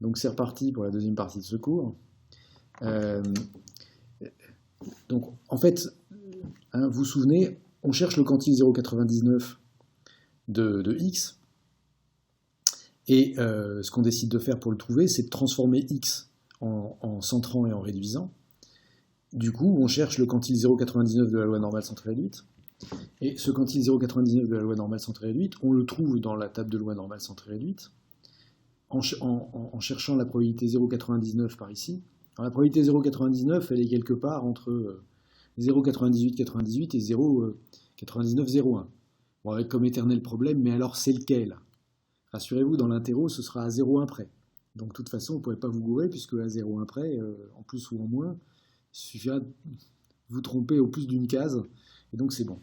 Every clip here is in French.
Donc c'est reparti pour la deuxième partie de ce cours. Euh, donc en fait, hein, vous vous souvenez, on cherche le quantile 0,99 de x, et ce qu'on décide de faire pour le trouver, c'est de transformer x en centrant et en réduisant. Du coup, on cherche le quantile 0,99 de la loi normale centrée réduite. Et ce quantile 0,99 de la loi normale centrée réduite, on le trouve dans la table de loi normale centrée réduite, en cherchant la probabilité 0,99 par ici. Alors, la probabilité 0,99, elle est quelque part entre 0,98,98 et 0,99,01. Bon, avec comme éternel problème, mais alors c'est lequel? Rassurez-vous, dans l'interro, ce sera à 0,1 près. Donc de toute façon, vous ne pourrez pas vous gourer, puisque à 0,1 près, en plus ou en moins, il suffira de vous tromper au plus d'une case, et donc c'est bon.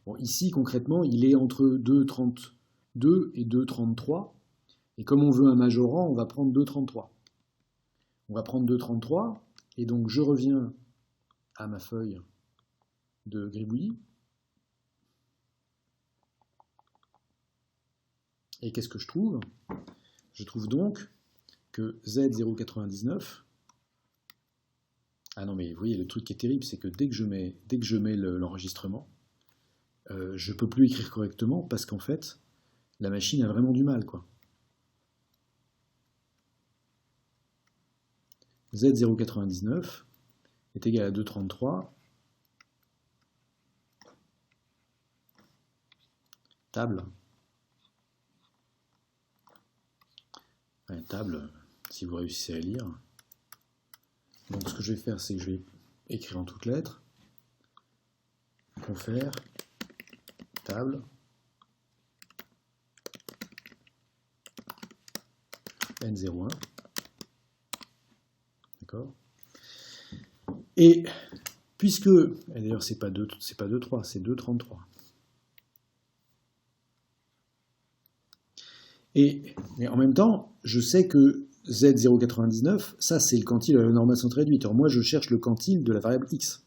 Bon, ici, concrètement, il est entre 2,32 et 2,33. Et comme on veut un majorant, on va prendre 2,33. On va prendre 2,33. Et donc, je reviens à ma feuille de gribouillis. Et qu'est-ce que je trouve? Je trouve donc que Z0,99... Ah non, mais vous voyez, le truc qui est terrible, c'est que dès que je mets l'enregistrement, je ne peux plus écrire correctement parce qu'en fait, la machine a vraiment du mal, quoi. Z0,99 est égal à 2,33. Table. Ouais, table, si vous réussissez à lire. Donc ce que je vais faire, c'est que je vais écrire en toutes lettres. Confère. Table. N01. D'accord. Et puisque, et d'ailleurs c'est pas 2,3, c'est 2,33. Mais en même temps, je sais que Z0,99, ça c'est le quantile de la normale centrée réduite. Alors moi je cherche le quantile de la variable x.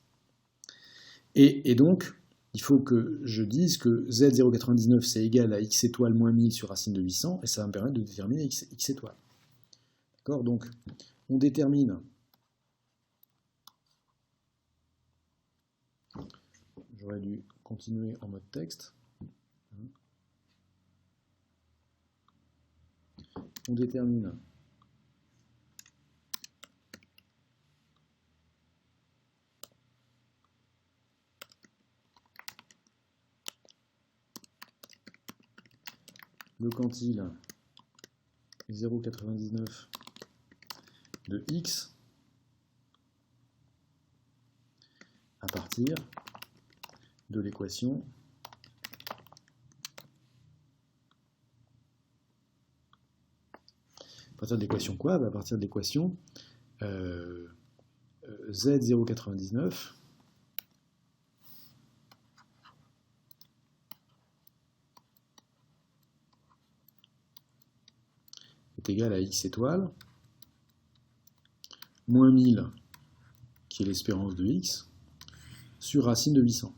Et donc, il faut que je dise que Z0,99 c'est égal à x étoile moins 1000 sur racine de 800, et ça va me permettre de déterminer x étoile. D'accord? Donc, on détermine. J'aurais dû continuer en mode texte. On détermine le quantile 0,99 de x à partir de l'équation à partir de l'équation quoi? À partir de l'équation Z0,99 est égal à x étoile moins 1000, qui est l'espérance de x, sur racine de 800.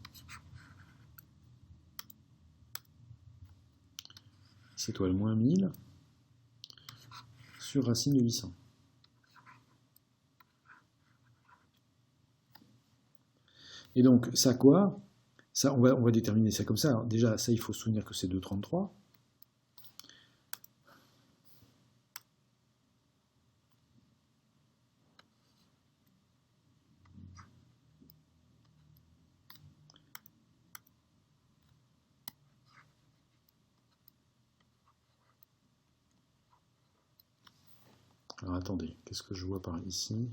X étoile moins 1000 sur racine de 800. Et donc, ça quoi? Ça, on va déterminer ça comme ça. Alors, déjà, ça, il faut se souvenir que c'est 2,33. Alors, attendez, qu'est-ce que je vois par ici?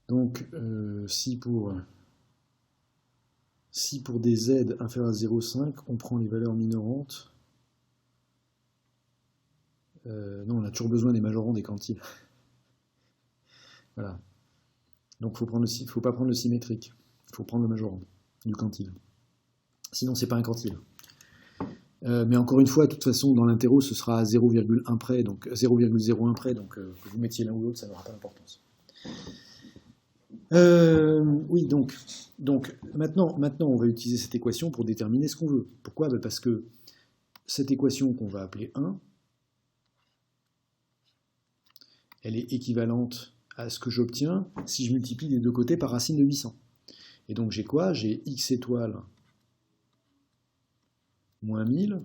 Donc, si pour des z inférieurs à 0,5, on prend les valeurs minorantes, non, on a toujours besoin des majorants des quantiles. Voilà. Donc, il ne faut pas prendre le symétrique. Il faut prendre le majorant du quantile. Sinon, c'est pas un quantile. Mais encore une fois, de toute façon, dans l'interro, ce sera à 0,1 près, donc 0,01 près, donc que vous mettiez l'un ou l'autre, ça n'aura pas d'importance. Oui, donc maintenant, on va utiliser cette équation pour déterminer ce qu'on veut. Pourquoi? Parce que cette équation qu'on va appeler 1, elle est équivalente à ce que j'obtiens si je multiplie les deux côtés par racine de 800. Et donc j'ai quoi? J'ai x étoile moins 1000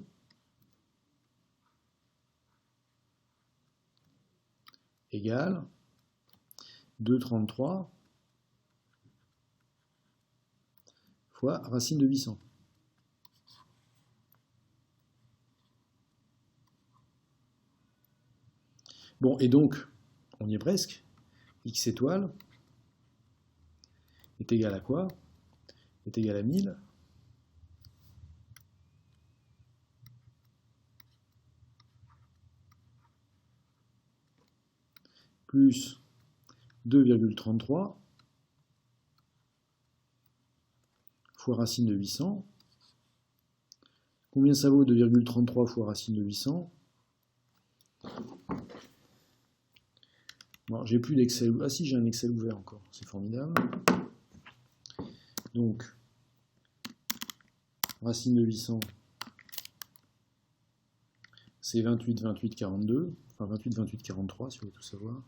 égale 2,33 fois racine de 800. Bon, et donc, on y est presque. X étoile est égal à quoi? Est égal à 1000 plus 2,33 fois racine de 800. Combien ça vaut 2,33 fois racine de 800? Bon, j'ai plus d'Excel. Ah si, j'ai un Excel ouvert encore. C'est formidable. Donc, racine de 800, c'est 28, 28, 42. Enfin, 28, 28, 43, si vous voulez tout savoir.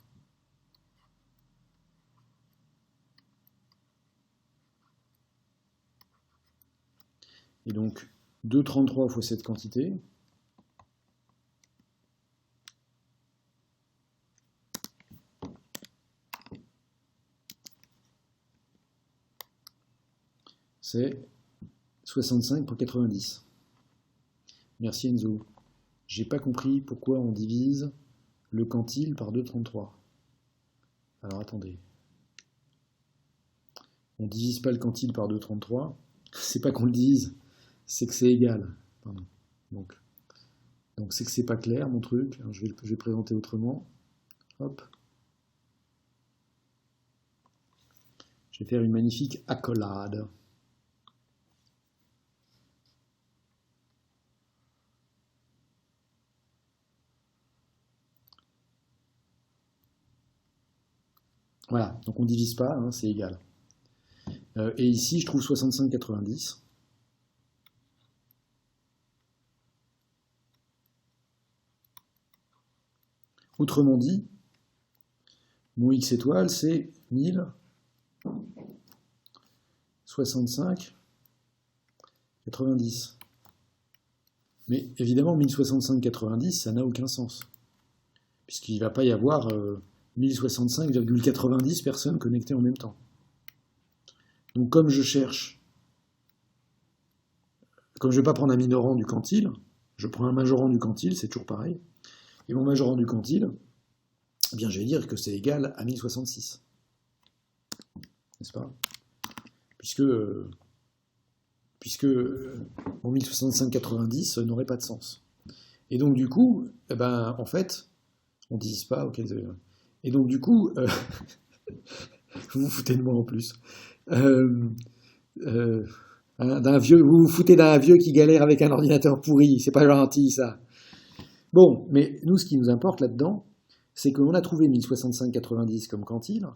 Et donc, 2,33 fois cette quantité. C'est 65 pour 90. Merci Enzo. J'ai pas compris pourquoi on divise le quantile par 2,33. Alors attendez. On divise pas le quantile par 2,33. C'est pas qu'on le divise, c'est que c'est égal. Pardon. Donc c'est que c'est pas clair mon truc. Alors, je vais présenter autrement. Hop. Je vais faire une magnifique accolade. Voilà, donc on ne divise pas, hein, c'est égal. Et ici, je trouve 65,90. Autrement dit, mon x étoile, c'est 1000, 65, 90. Mais évidemment, 1065, 90, ça n'a aucun sens. Puisqu'il ne va pas y avoir 1065,90 personnes connectées en même temps. Donc comme je cherche, comme je ne vais pas prendre un minorant du quantile, je prends un majorant du quantile, c'est toujours pareil. Et mon majorant du quantile, eh bien je vais dire que c'est égal à 1066. N'est-ce pas? Puisque mon 1065,90 n'aurait pas de sens. Et donc du coup, eh ben, en fait, on ne divise pas. Okay, et donc du coup, vous vous foutez de moi en plus. Vous vous foutez d'un vieux qui galère avec un ordinateur pourri. C'est pas gentil ça. Bon, mais nous, ce qui nous importe là-dedans, c'est qu'on a trouvé 1065,90 comme quantile.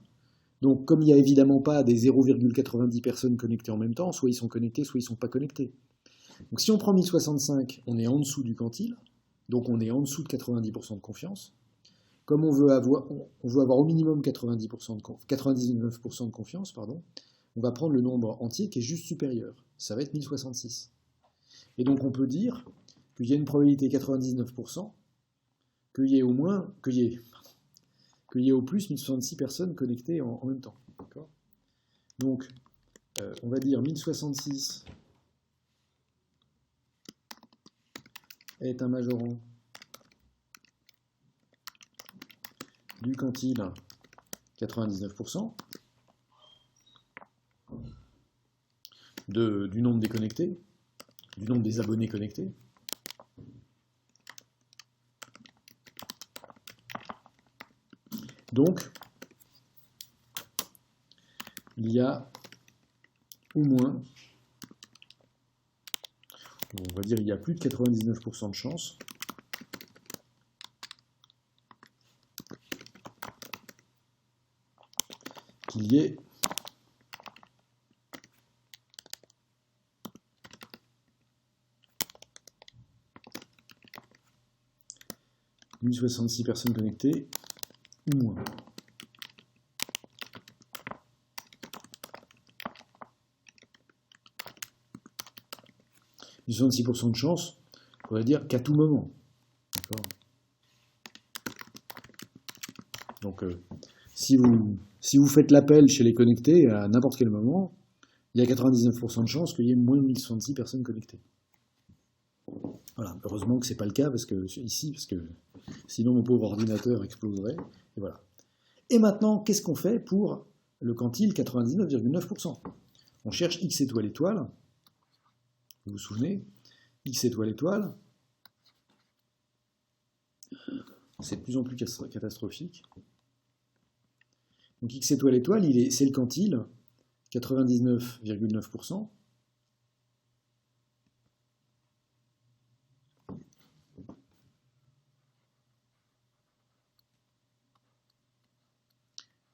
Donc, comme il n'y a évidemment pas des 0,90 personnes connectées en même temps, soit ils sont connectés, soit ils ne sont pas connectés. Donc, si on prend 1065, on est en dessous du quantile, donc on est en dessous de 90% de confiance. Comme on veut avoir au minimum 99% de confiance, pardon, on va prendre le nombre entier qui est juste supérieur. Ça va être 1066. Et donc, on peut dire qu'il y a une probabilité 99% qu'il y ait au plus 1066 personnes connectées en même temps. Donc, on va dire 1066 est un majorant du quantile 99% du nombre des connectés, du nombre des abonnés connectés. Donc, il y a au moins, on va dire il y a plus de 99% de chances qu'il y ait 1066 personnes connectées ou moins. 66% de chance, on va dire qu'à tout moment. Donc, si vous faites l'appel chez les connectés à n'importe quel moment, il y a 99% de chance qu'il y ait moins de 1066 personnes connectées. Voilà, heureusement que ce n'est pas le cas parce que sinon mon pauvre ordinateur exploserait. Et voilà. Et maintenant, qu'est-ce qu'on fait pour le quantile 99,9%? On cherche x étoile étoile. Vous vous souvenez? X étoile étoile. C'est de plus en plus catastrophique. Donc x étoile étoile, c'est le quantile 99,9%.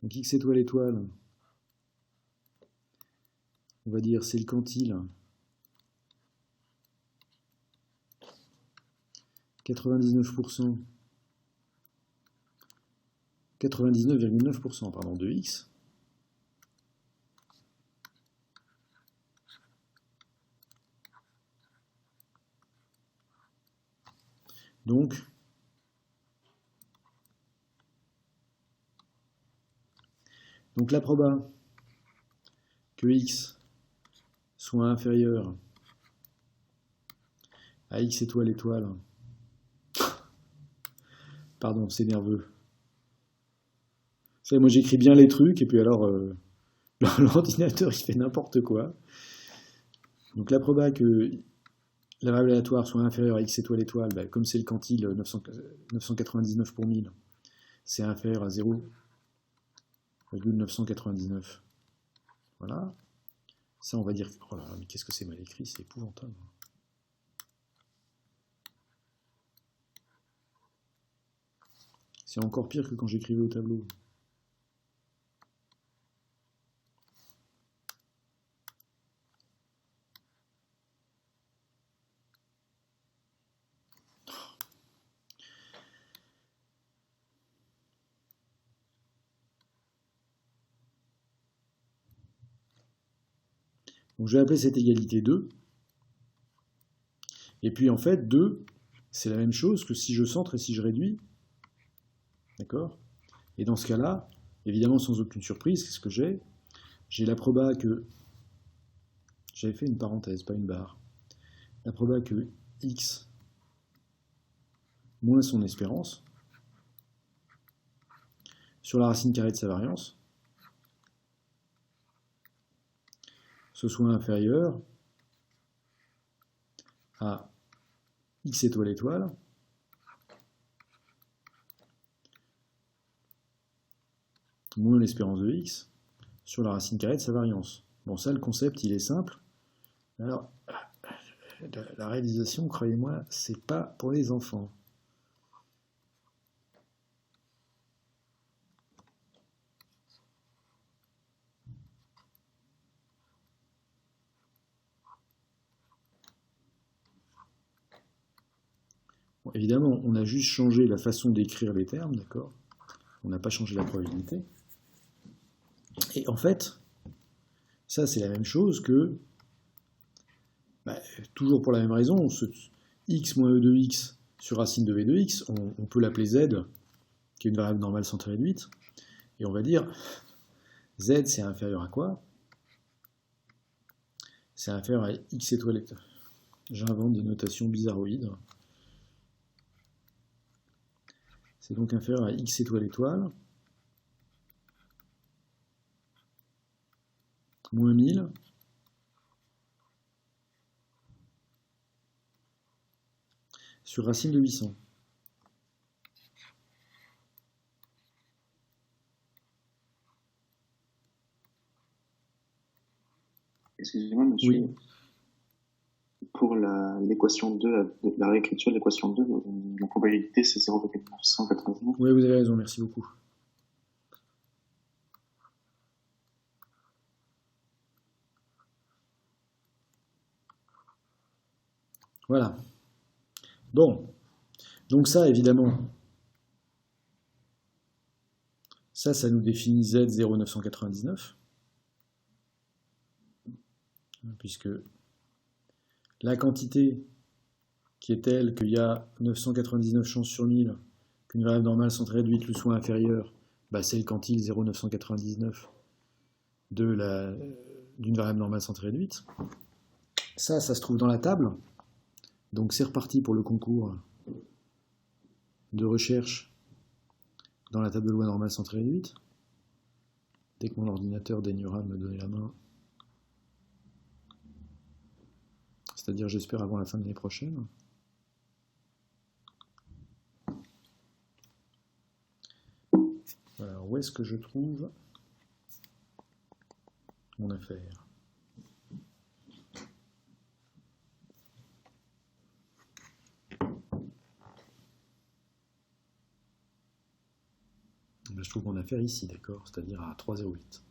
Donc x étoile étoile, on va dire c'est le quantile 99%, 99,9% pardon, de x. Donc la proba que x soit inférieur à x étoile étoile, pardon, c'est nerveux. Vous savez, moi j'écris bien les trucs et puis alors l'ordinateur il fait n'importe quoi. Donc la proba que la variable aléatoire soit inférieure à x étoile étoile, bah, comme c'est le quantile 999 pour 1000, c'est inférieur à 0,999. Voilà. Ça, on va dire... Oh là là, mais qu'est-ce que c'est mal écrit, c'est épouvantable. C'est encore pire que quand j'écrivais au tableau. Donc je vais appeler cette égalité 2. Et puis en fait, 2, c'est la même chose que si je centre et si je réduis. D'accord? Et dans ce cas-là, évidemment sans aucune surprise, qu'est-ce que j'ai? J'ai la proba que... J'avais fait une parenthèse, pas une barre. La proba que x moins son espérance sur la racine carrée de sa variance ce soit inférieur à x étoile étoile moins l'espérance de x sur la racine carrée de sa variance. Bon, ça, le concept, il est simple. Alors, la réalisation, croyez-moi, c'est pas pour les enfants. Bon, évidemment, on a juste changé la façon d'écrire les termes, d'accord? On n'a pas changé la probabilité. Et en fait, ça, c'est la même chose que, toujours pour la même raison, ce x moins e de x sur racine de v de x, on peut l'appeler z, qui est une variable normale centrée réduite, et on va dire z, c'est inférieur à quoi? C'est inférieur à x étoile étoile. J'invente des notations bizarroïdes. C'est donc inférieur à x étoile étoile moins 1000 sur racine de 800. Excusez-moi, monsieur. Oui. Pour l'équation 2, la réécriture de l'équation 2, la probabilité c'est 0,999. Oui, vous avez raison, merci beaucoup. Voilà. Bon. Donc ça, évidemment, Ça nous définit Z 0,999, puisque la quantité qui est telle qu'il y a 999 chances sur 1000 qu'une variable normale centrée réduite lui soit inférieure, bah c'est le quantile 0,999 d'une variable normale centrée réduite. Ça se trouve dans la table. Donc c'est reparti pour le concours de recherche dans la table de loi normale centrée réduite. Dès que mon ordinateur daignera me donner la main, c'est-à-dire j'espère avant la fin de l'année prochaine. Alors où est-ce que je trouve mon affaire? Je trouve mon affaire ici, d'accord, c'est-à-dire à 3,08.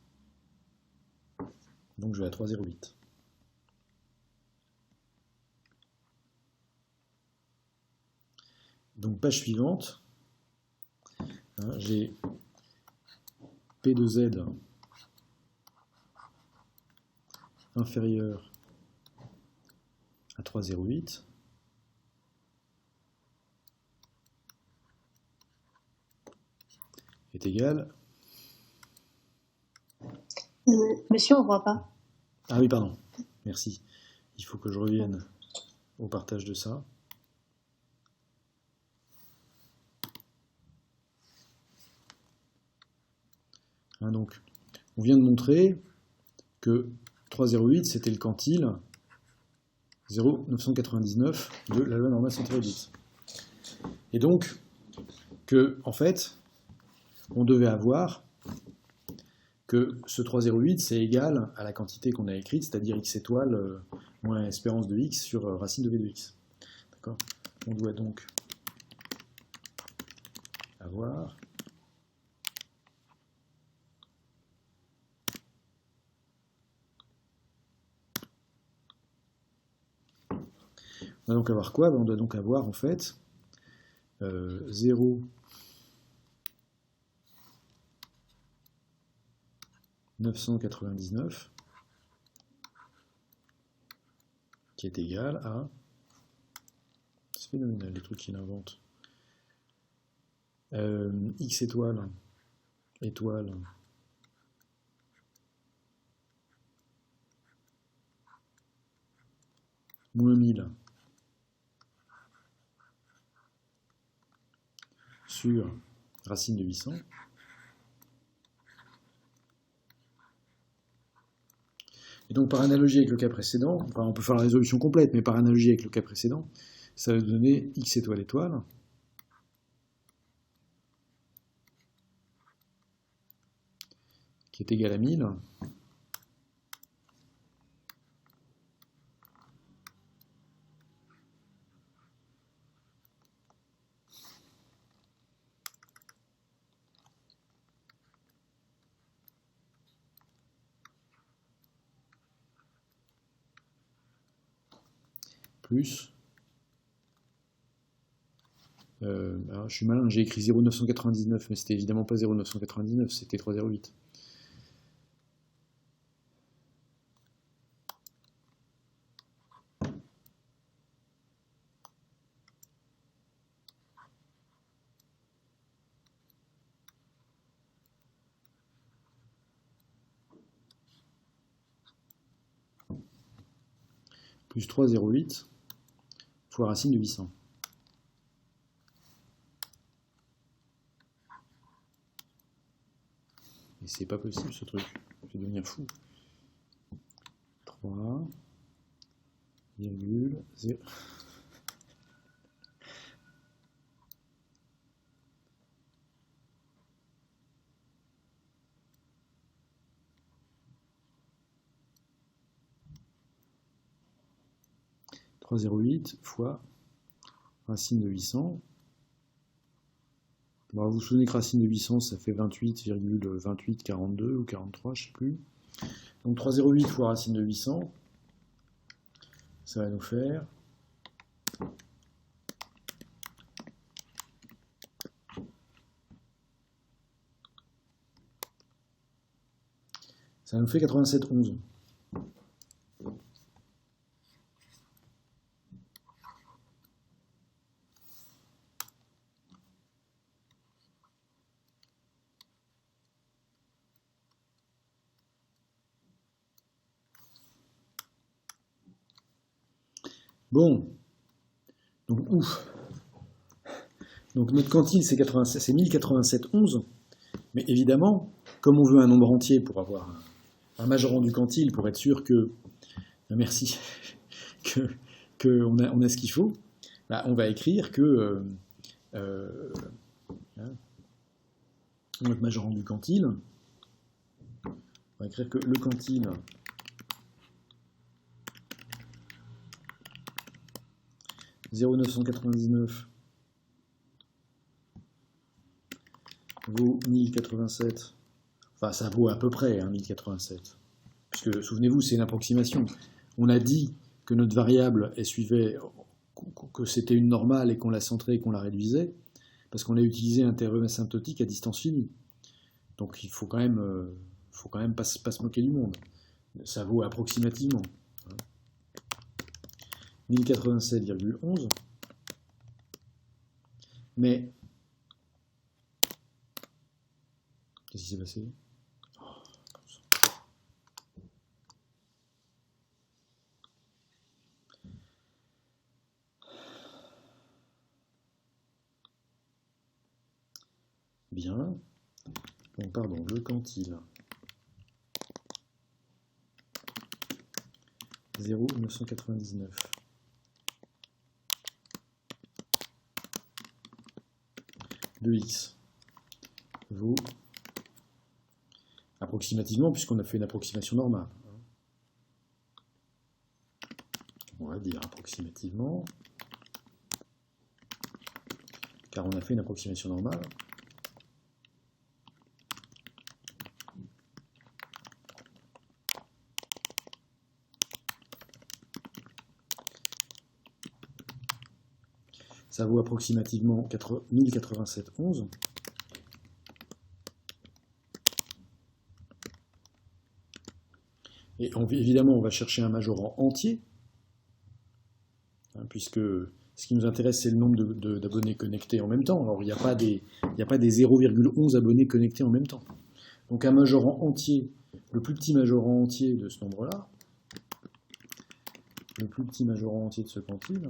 Donc je vais à 3,08. Donc page suivante, hein, j'ai P de Z inférieur à 3,08 est égal... Monsieur, on ne voit pas. Ah oui, pardon, merci. Il faut que je revienne au partage de ça. Hein, donc, on vient de montrer que 3,08 c'était le quantile 0,999 de la loi normale centrée réduite. Et donc, que, en fait, on devait avoir que ce 3,08 c'est égal à la quantité qu'on a écrite, c'est-à-dire x étoile moins espérance de x sur racine de v de x. D'accord ? On doit donc avoir on doit donc avoir quoi ? On doit donc avoir en fait 0,999 qui est égal à... C'est phénoménal les trucs qu'il invente. X étoile moins 1000 sur racine de 800. Et donc par analogie avec le cas précédent, enfin on peut faire la résolution complète, mais par analogie avec le cas précédent, ça va donner x étoile étoile qui est égal à 1000 plus... alors je suis malin, j'ai écrit 0,999, mais c'était évidemment pas 0,999, c'était 3,08. Plus 3,08 fois racine de 800. Et c'est pas possible ce truc, je vais devenir fou. 3,0. 3,08 fois racine de 800. Bon, vous vous souvenez que racine de 800, ça fait 28,2842 ou 43, je ne sais plus. Donc 3,08 fois racine de 800, ça va nous faire Ça nous fait 87,11. Bon, donc ouf. Donc notre quantile c'est 1087,11, mais évidemment, comme on veut un nombre entier pour avoir un majorant du quantile, pour être sûr que, merci, qu'on a ce qu'il faut, bah, on va écrire que notre majorant du quantile, on va écrire que le quantile « 0,999 vaut 1087 ». Enfin, ça vaut à peu près 1087. Puisque, souvenez-vous, c'est une approximation. On a dit que notre variable, elle suivait, que c'était une normale et qu'on la centrait et qu'on la réduisait, parce qu'on a utilisé un théorème asymptotique à distance finie. Donc il faut quand même pas se moquer du monde. Ça vaut approximativement 1087,11. Mais qu'est-ce qui s'est passé? Bien. Donc, pardon, le quantile 0,999 de x vaut approximativement, puisqu'on a fait une approximation normale. On va dire approximativement, car on a fait une approximation normale. Ça vaut approximativement 1087,11. Et évidemment, on va chercher un majorant entier, puisque ce qui nous intéresse, c'est le nombre d'abonnés connectés en même temps. Alors, il n'y a pas des 0,11 abonnés connectés en même temps. Donc, un majorant entier, le plus petit majorant entier de ce nombre-là, le plus petit majorant entier de ce quantile,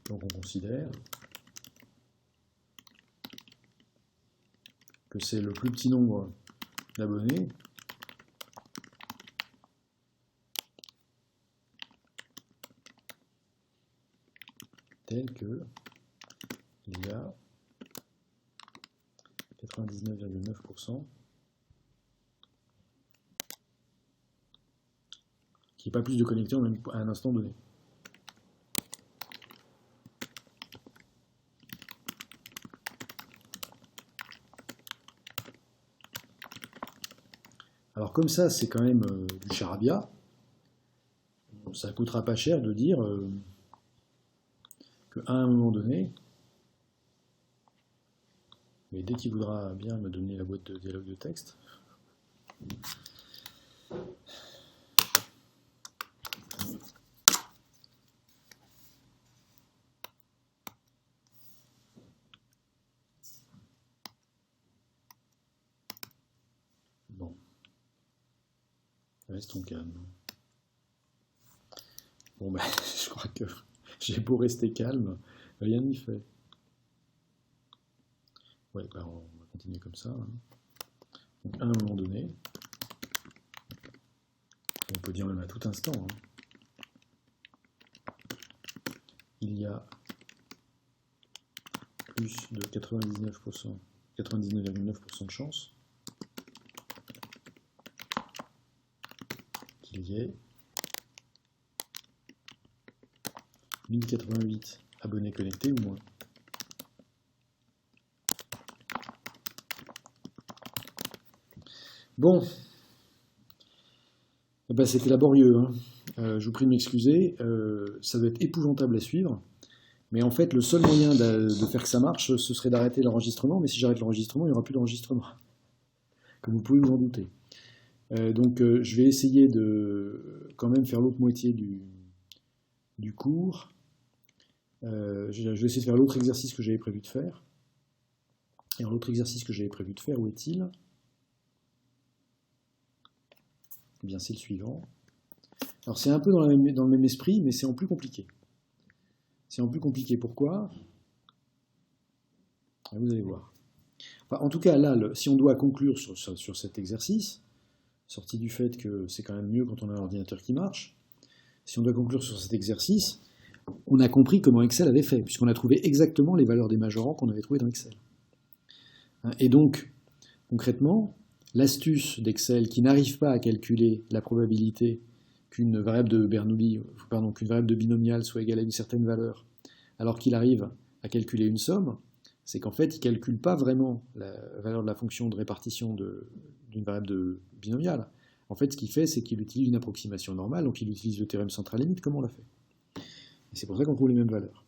donc on considère que c'est le plus petit nombre d'abonnés tel que il y a 99,9% qui n'est pas plus de connectés à un instant donné. Alors comme ça, c'est quand même du charabia. Ça coûtera pas cher de dire qu'à un moment donné, mais dès qu'il voudra bien me donner la boîte de dialogue de texte, bon, restons calmes. Bon ben, je crois que j'ai beau rester calme, rien n'y fait. Ouais, ben on va continuer comme ça. Donc à un moment donné, on peut dire même à tout instant, il y a plus de 99%, 99,9% de chance qu'il y ait 1088 abonnés connectés ou moins. Bon, eh ben, c'était laborieux. Je vous prie de m'excuser. Ça va être épouvantable à suivre. Mais en fait, le seul moyen de faire que ça marche, ce serait d'arrêter l'enregistrement. Mais si j'arrête l'enregistrement, il n'y aura plus d'enregistrement, comme vous pouvez vous en douter. Donc je vais essayer de quand même faire l'autre moitié du cours. Je vais essayer de faire l'autre exercice que j'avais prévu de faire. Et l'autre exercice que j'avais prévu de faire, où est-il? Eh bien, c'est le suivant. Alors, c'est un peu dans le même esprit, mais c'est en plus compliqué. C'est en plus compliqué. Pourquoi? Vous allez voir. Enfin, en tout cas, là, si on doit conclure sur cet exercice, sorti du fait que c'est quand même mieux quand on a un ordinateur qui marche, si on doit conclure sur cet exercice, on a compris comment Excel avait fait, puisqu'on a trouvé exactement les valeurs des majorants qu'on avait trouvées dans Excel. Et donc, concrètement, l'astuce d'Excel qui n'arrive pas à calculer la probabilité qu'une variable de Bernoulli, qu'une variable de binomial soit égale à une certaine valeur, alors qu'il arrive à calculer une somme, c'est qu'en fait, il ne calcule pas vraiment la valeur de la fonction de répartition d'une variable de binomial. En fait, ce qu'il fait, c'est qu'il utilise une approximation normale, donc il utilise le théorème central limite comme on l'a fait. Et c'est pour ça qu'on trouve les mêmes valeurs.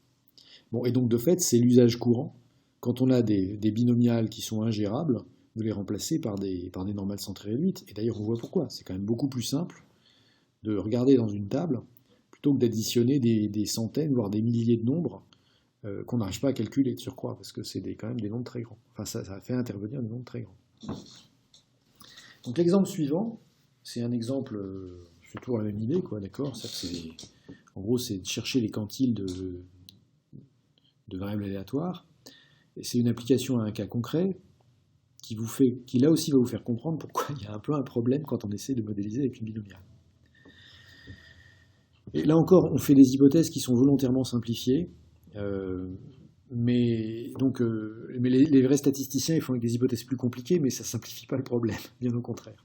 Bon, et donc de fait, c'est l'usage courant. Quand on a des binomiales qui sont ingérables, de les remplacer par des normales centrées réduites. Et d'ailleurs, on voit pourquoi. C'est quand même beaucoup plus simple de regarder dans une table plutôt que d'additionner des centaines, voire des milliers de nombres qu'on n'arrive pas à calculer de surcroît, parce que c'est quand même des nombres très grands. Enfin, ça fait intervenir des nombres très grands. Donc l'exemple suivant, c'est un exemple, c'est toujours la même idée, quoi, d'accord? En gros, c'est de chercher les quantiles de variables aléatoires. Et c'est une application à un cas concret qui là aussi va vous faire comprendre pourquoi il y a un peu un problème quand on essaie de modéliser avec une binomiale. Et là encore, on fait des hypothèses qui sont volontairement simplifiées, mais les vrais statisticiens ils font avec des hypothèses plus compliquées, mais ça ne simplifie pas le problème, bien au contraire.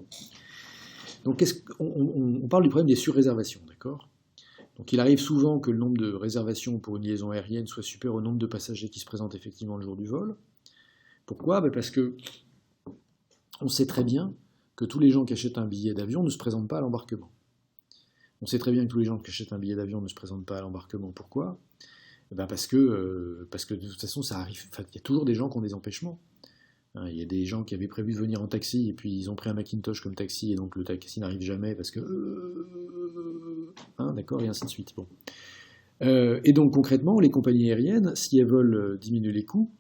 Donc on parle du problème des surréservations, d'accord? Donc il arrive souvent que le nombre de réservations pour une liaison aérienne soit supérieur au nombre de passagers qui se présentent effectivement le jour du vol. Pourquoi? Parce que on sait très bien que tous les gens qui achètent un billet d'avion ne se présentent pas à l'embarquement. On sait très bien que tous les gens qui achètent un billet d'avion ne se présentent pas à l'embarquement. Pourquoi? Parce que de toute façon, ça arrive. Enfin, il y a toujours des gens qui ont des empêchements. Il y a des gens qui avaient prévu de venir en taxi et puis ils ont pris un Macintosh comme taxi et donc le taxi n'arrive jamais parce que d'accord, et ainsi de suite. Bon. Et donc concrètement, les compagnies aériennes, si elles veulent diminuer les coûts,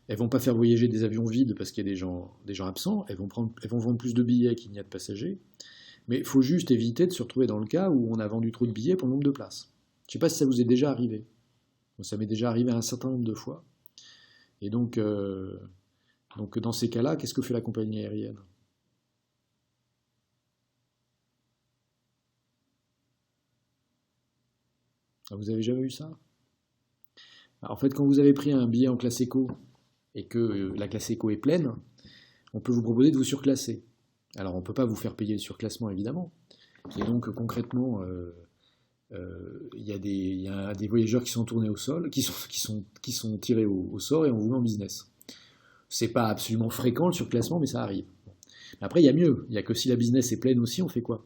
elles vont pas faire voyager des avions vides parce qu'il y a des gens absents. Elles vont vendre plus de billets qu'il n'y a de passagers. Mais il faut juste éviter de se retrouver dans le cas où on a vendu trop de billets pour le nombre de places. Je ne sais pas si ça vous est déjà arrivé. Ça m'est déjà arrivé un certain nombre de fois. Et donc dans ces cas-là, qu'est-ce que fait la compagnie aérienne? Vous avez jamais eu ça? Alors, en fait, quand vous avez pris un billet en classe éco et que la classe éco est pleine, on peut vous proposer de vous surclasser. Alors on ne peut pas vous faire payer le surclassement évidemment. Et donc concrètement, il y a des voyageurs qui sont tournés au sol, qui sont tirés au sort et on vous met en business. C'est pas absolument fréquent le surclassement, mais ça arrive. Après, il y a mieux. Il y a que si la business est pleine aussi, on fait quoi?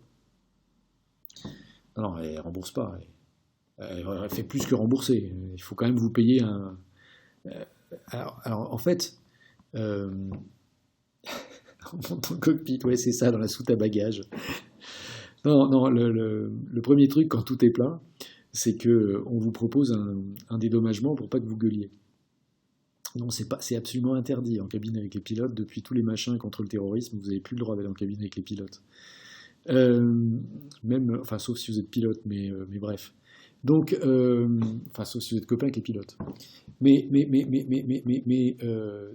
Non, elle rembourse pas. Elle fait plus que rembourser. Il faut quand même vous payer un. Alors en fait. En montant le cockpit, ouais, c'est ça, dans la soute à bagages. Non, le premier truc, quand tout est plein, c'est qu'on vous propose un dédommagement pour pas que vous gueuliez. Non, c'est absolument interdit en cabine avec les pilotes. Depuis tous les machins contre le terrorisme, vous n'avez plus le droit d'aller en cabine avec les pilotes. Sauf si vous êtes pilote, mais bref. Donc, sauf si vous êtes copain avec les pilotes.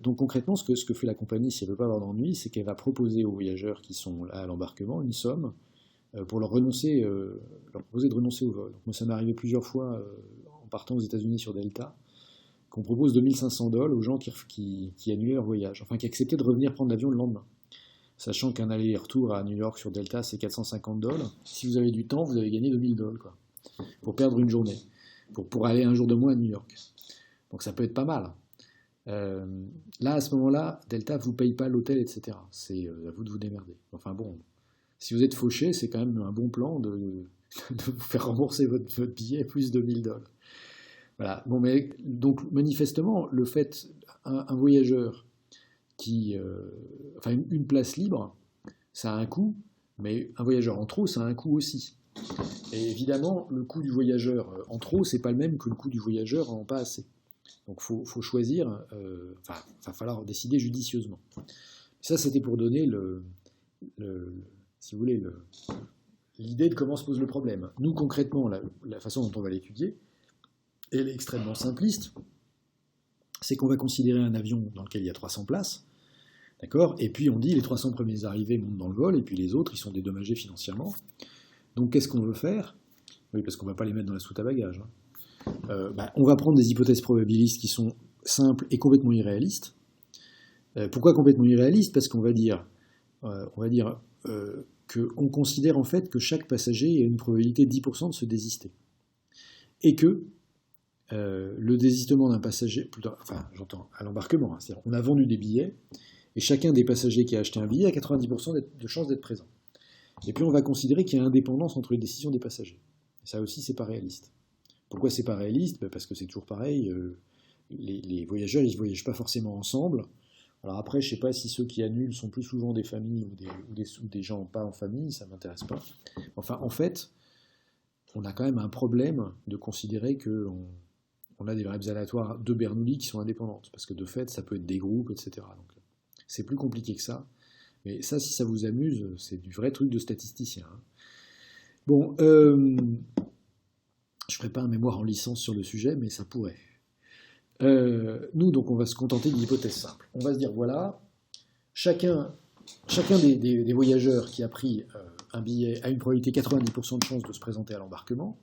Donc concrètement, ce que fait la compagnie, si elle ne veut pas avoir d'ennui, c'est qu'elle va proposer aux voyageurs qui sont là à l'embarquement une somme pour leur proposer de renoncer au vol. Donc moi, ça m'est arrivé plusieurs fois en partant aux États-Unis sur Delta, qu'on propose $2 500 aux gens qui annulaient leur voyage, enfin qui acceptaient de revenir prendre l'avion le lendemain. Sachant qu'un aller-retour à New York sur Delta, c'est $450. Si vous avez du temps, vous avez gagné $2000, quoi, pour perdre une journée, pour aller un jour de moins à New York. Donc ça peut être pas mal. Là, à ce moment-là, Delta ne vous paye pas l'hôtel, etc. C'est à vous de vous démerder. Enfin bon, si vous êtes fauché, c'est quand même un bon plan de vous faire rembourser votre billet plus $2000. Voilà. Bon, mais donc manifestement, le fait, un voyageur qui, enfin une place libre, ça a un coût, mais un voyageur en trop, ça a un coût aussi. Et évidemment, le coût du voyageur en trop, c'est pas le même que le coût du voyageur en pas assez. Donc faut choisir, enfin, il va falloir décider judicieusement. Ça, c'était pour donner si vous voulez, l'idée de comment se pose le problème. Nous, concrètement, la façon dont on va l'étudier, elle est extrêmement simpliste. C'est qu'on va considérer un avion dans lequel il y a 300 places, d'accord ? Et puis on dit les 300 premiers arrivés montent dans le vol, et puis les autres, ils sont dédommagés financièrement. Donc qu'est-ce qu'on veut faire ? Oui, parce qu'on ne va pas les mettre dans la soute à bagages. On va prendre des hypothèses probabilistes qui sont simples et complètement irréalistes. Pourquoi complètement irréalistes ? Parce qu'on va dire, qu'on considère en fait que chaque passager a une probabilité de 10% de se désister. Et que le désistement d'un passager, j'entends à l'embarquement, hein, c'est-à-dire on a vendu des billets, et chacun des passagers qui a acheté un billet a 90% de chances d'être présent. Et puis on va considérer qu'il y a indépendance entre les décisions des passagers. Et ça aussi, c'est pas réaliste. Pourquoi c'est pas réaliste ? Parce que c'est toujours pareil, les voyageurs, ils ne voyagent pas forcément ensemble. Alors après, je ne sais pas si ceux qui annulent sont plus souvent des familles ou des gens pas en famille, ça ne m'intéresse pas. Enfin, en fait, on a quand même un problème de considérer qu'on a des variables aléatoires de Bernoulli qui sont indépendantes, parce que de fait, ça peut être des groupes, etc. Donc, c'est plus compliqué que ça. Mais ça, si ça vous amuse, c'est du vrai truc de statisticien. Hein. Bon, je ne ferai pas un mémoire en licence sur le sujet, mais ça pourrait. Nous, donc, on va se contenter d'une hypothèse simple. On va se dire, voilà, chacun des voyageurs qui a pris un billet a une probabilité 90% de chance de se présenter à l'embarquement.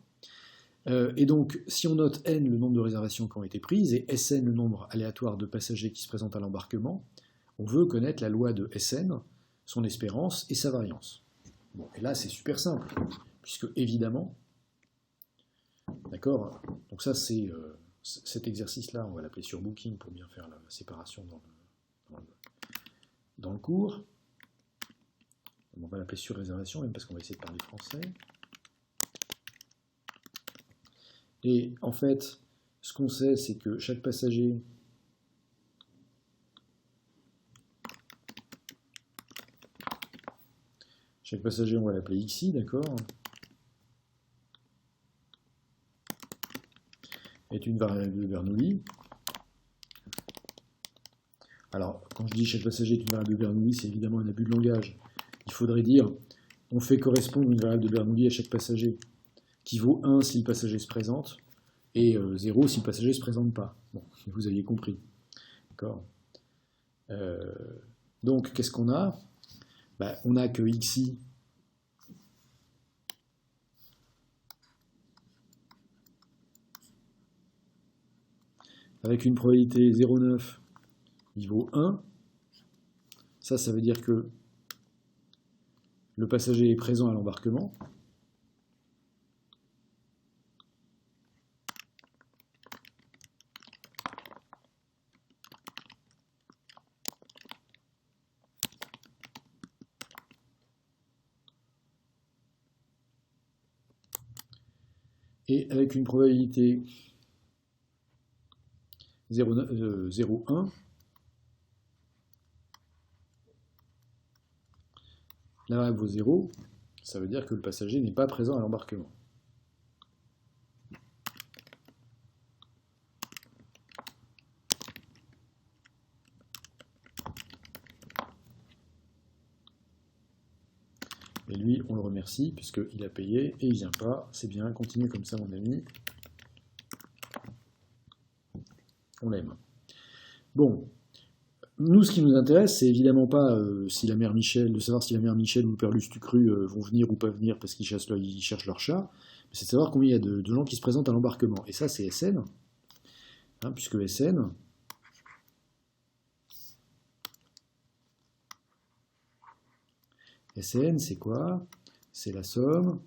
Et donc, si on note n le nombre de réservations qui ont été prises et Sn le nombre aléatoire de passagers qui se présentent à l'embarquement, on veut connaître la loi de Sn, son espérance et sa variance. Bon, et là, c'est super simple, puisque évidemment, d'accord, donc ça, c'est cet exercice-là, on va l'appeler sur Booking pour bien faire la séparation dans le cours. On va l'appeler sur réservation, même parce qu'on va essayer de parler français. Et en fait, ce qu'on sait, c'est que chaque passager on va l'appeler xi, d'accord, est une variable de Bernoulli. Alors, quand je dis chaque passager est une variable de Bernoulli, c'est évidemment un abus de langage. Il faudrait dire, on fait correspondre une variable de Bernoulli à chaque passager, qui vaut 1 si le passager se présente, et 0 si le passager ne se présente pas. Bon, vous aviez compris. D'accord. Donc, qu'est-ce qu'on a ? On a que xi avec une probabilité 0,9, il vaut 1. Ça veut dire que le passager est présent à l'embarquement. Et avec une probabilité 0,1, la variable vaut 0, ça veut dire que le passager n'est pas présent à l'embarquement. Et lui, on le remercie, puisqu'il a payé et il ne vient pas. C'est bien, continue comme ça, mon ami. On l'aime. Bon, nous, ce qui nous intéresse, c'est évidemment pas si la mère Michel, de savoir si la mère Michel ou le père Lustucru vont venir ou pas venir parce qu'ils cherchent leur chat, mais c'est de savoir combien il y a de gens qui se présentent à l'embarquement. Et ça, c'est Sn, hein, puisque Sn, Sn, c'est quoi ? C'est la somme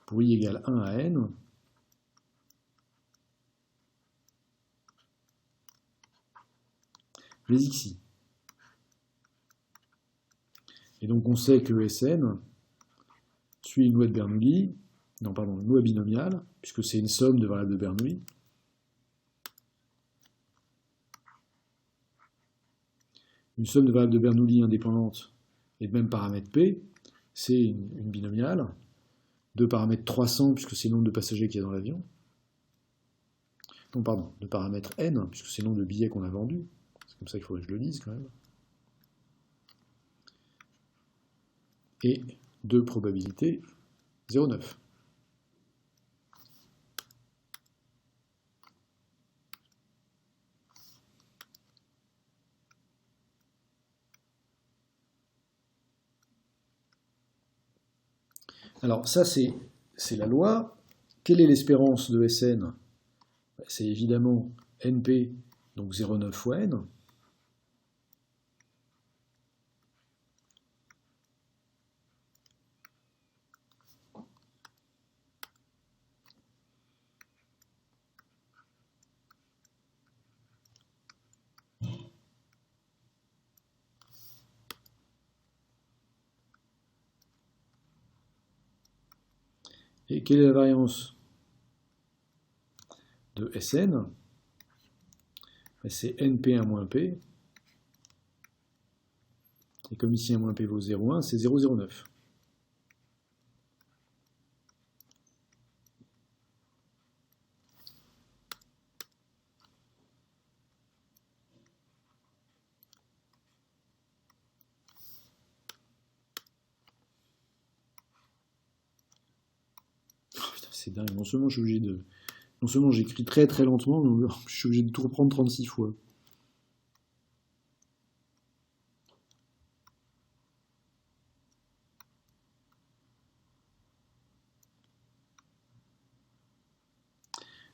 pour i égale 1 à n les xi. Et donc on sait que Sn suit une loi de Bernoulli, une loi binomiale, puisque c'est une somme de variables de Bernoulli. une somme de variables de Bernoulli indépendantes et de même paramètre P, c'est une binomiale de paramètre 300, puisque c'est le nombre de passagers qu'il y a dans l'avion. Non, pardon, de paramètre N, puisque c'est le nombre de billets qu'on a vendus. C'est comme ça qu'il faudrait que je le dise quand même. Et de probabilité 0,9. Alors ça, c'est la loi. Quelle est l'espérance de Sn? C'est évidemment NP, donc 0,9 fois N. Et quelle est la variance de Sn? C'est NP1 moins P. Et comme ici 1 moins P vaut 0,1, c'est 0,09. C'est dingue, non seulement je suis obligé de... Non seulement j'écris très très lentement, mais je suis obligé de tout reprendre 36 fois.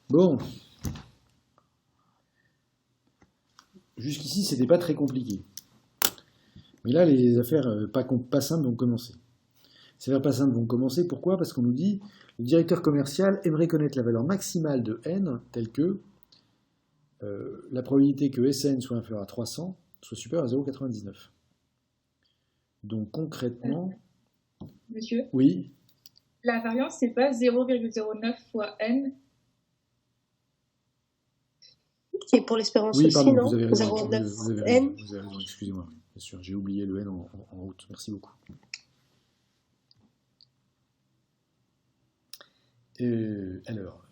Bon. Jusqu'ici, c'était pas très compliqué. Mais là, les affaires pas simples vont commencer. Ces affaires pas simples vont commencer, pourquoi? Parce qu'on nous dit le directeur commercial aimerait connaître la valeur maximale de n, telle que la probabilité que Sn soit inférieur à 300 soit supérieure à 0,99. Donc concrètement... Monsieur? Oui. La variance, c'est pas 0,09 fois n? C'est pour l'espérance oui, aussi, pardon, non? vous avez raison, 0,9 vous avez N. raison, excusez-moi. Bien sûr, j'ai oublié le n en route. Merci beaucoup. Alors,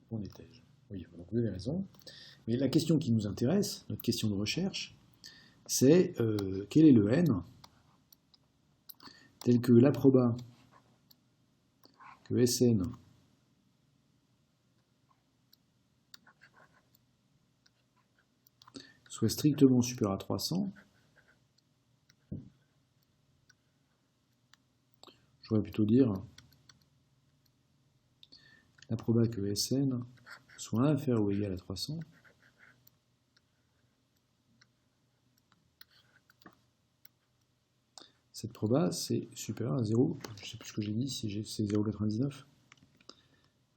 où en étais-je? Oui, donc vous avez raison. Mais la question qui nous intéresse, notre question de recherche, c'est quel est le n tel que l'approba que Sn soit strictement supérieur à 300. Je pourrais plutôt dire l'approba que Sn soit inférieur ou égal à 300. Cette proba, c'est supérieur à 0. Je ne sais plus ce que j'ai dit, si c'est 0,99.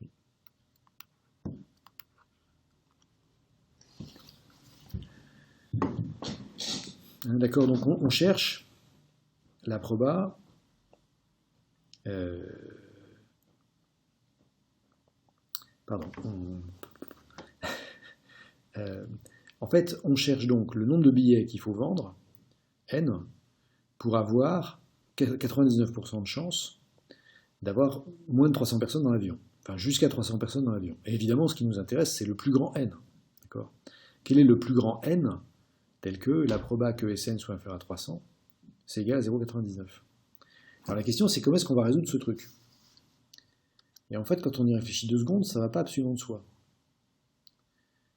Oui. D'accord, donc on cherche la proba. Pardon. En fait, on cherche donc le nombre de billets qu'il faut vendre, n, pour avoir 99% de chance d'avoir moins de 300 personnes dans l'avion. Enfin, jusqu'à 300 personnes dans l'avion. Et évidemment, ce qui nous intéresse, c'est le plus grand n. D'accord ? Quel est le plus grand n tel que la proba que Sn soit inférieur à 300, c'est égal à 0,99. Alors la question, c'est comment est-ce qu'on va résoudre ce truc? Et en fait, quand on y réfléchit 2 secondes, ça ne va pas absolument de soi.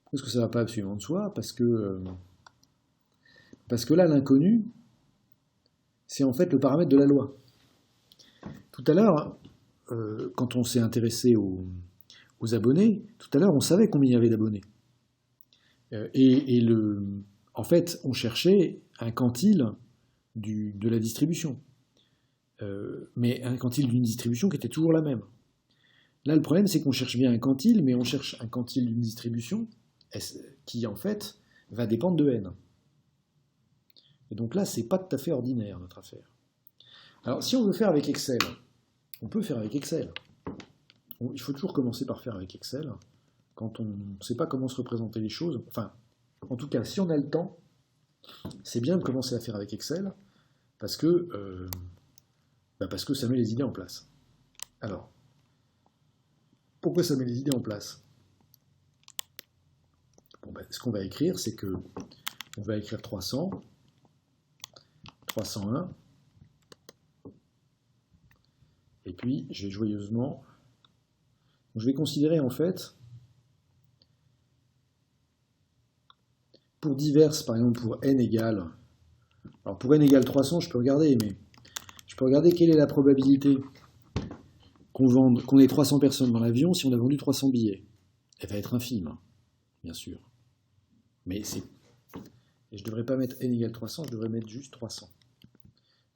Pourquoi est-ce que ça ne va pas absolument de soi? Parce que là, l'inconnu, c'est en fait le paramètre de la loi. Tout à l'heure, quand on s'est intéressé aux abonnés, tout à l'heure, on savait combien il y avait d'abonnés. En fait, on cherchait un quantile de la distribution. Mais un quantile d'une distribution qui était toujours la même. Là, le problème, c'est qu'on cherche bien un quantile, mais on cherche un quantile d'une distribution qui, en fait, va dépendre de n. Et donc là, c'est pas tout à fait ordinaire, notre affaire. Alors, si on veut faire avec Excel, on peut faire avec Excel. Il faut toujours commencer par faire avec Excel, quand on ne sait pas comment se représenter les choses. Enfin, en tout cas, si on a le temps, c'est bien de commencer à faire avec Excel parce que ça met les idées en place. Alors, pourquoi ça met les idées en place? Bon, ce qu'on va écrire, c'est que on va écrire 300, 301, et puis je vais joyeusement... Je vais considérer en fait, pour diverses, par exemple pour n égale... Alors pour n égale 300, je peux regarder, mais je peux regarder quelle est la probabilité qu'on ait 300 personnes dans l'avion si on a vendu 300 billets. Elle va être infime, hein, bien sûr. Mais c'est... Et je ne devrais pas mettre n égale 300, je devrais mettre juste 300.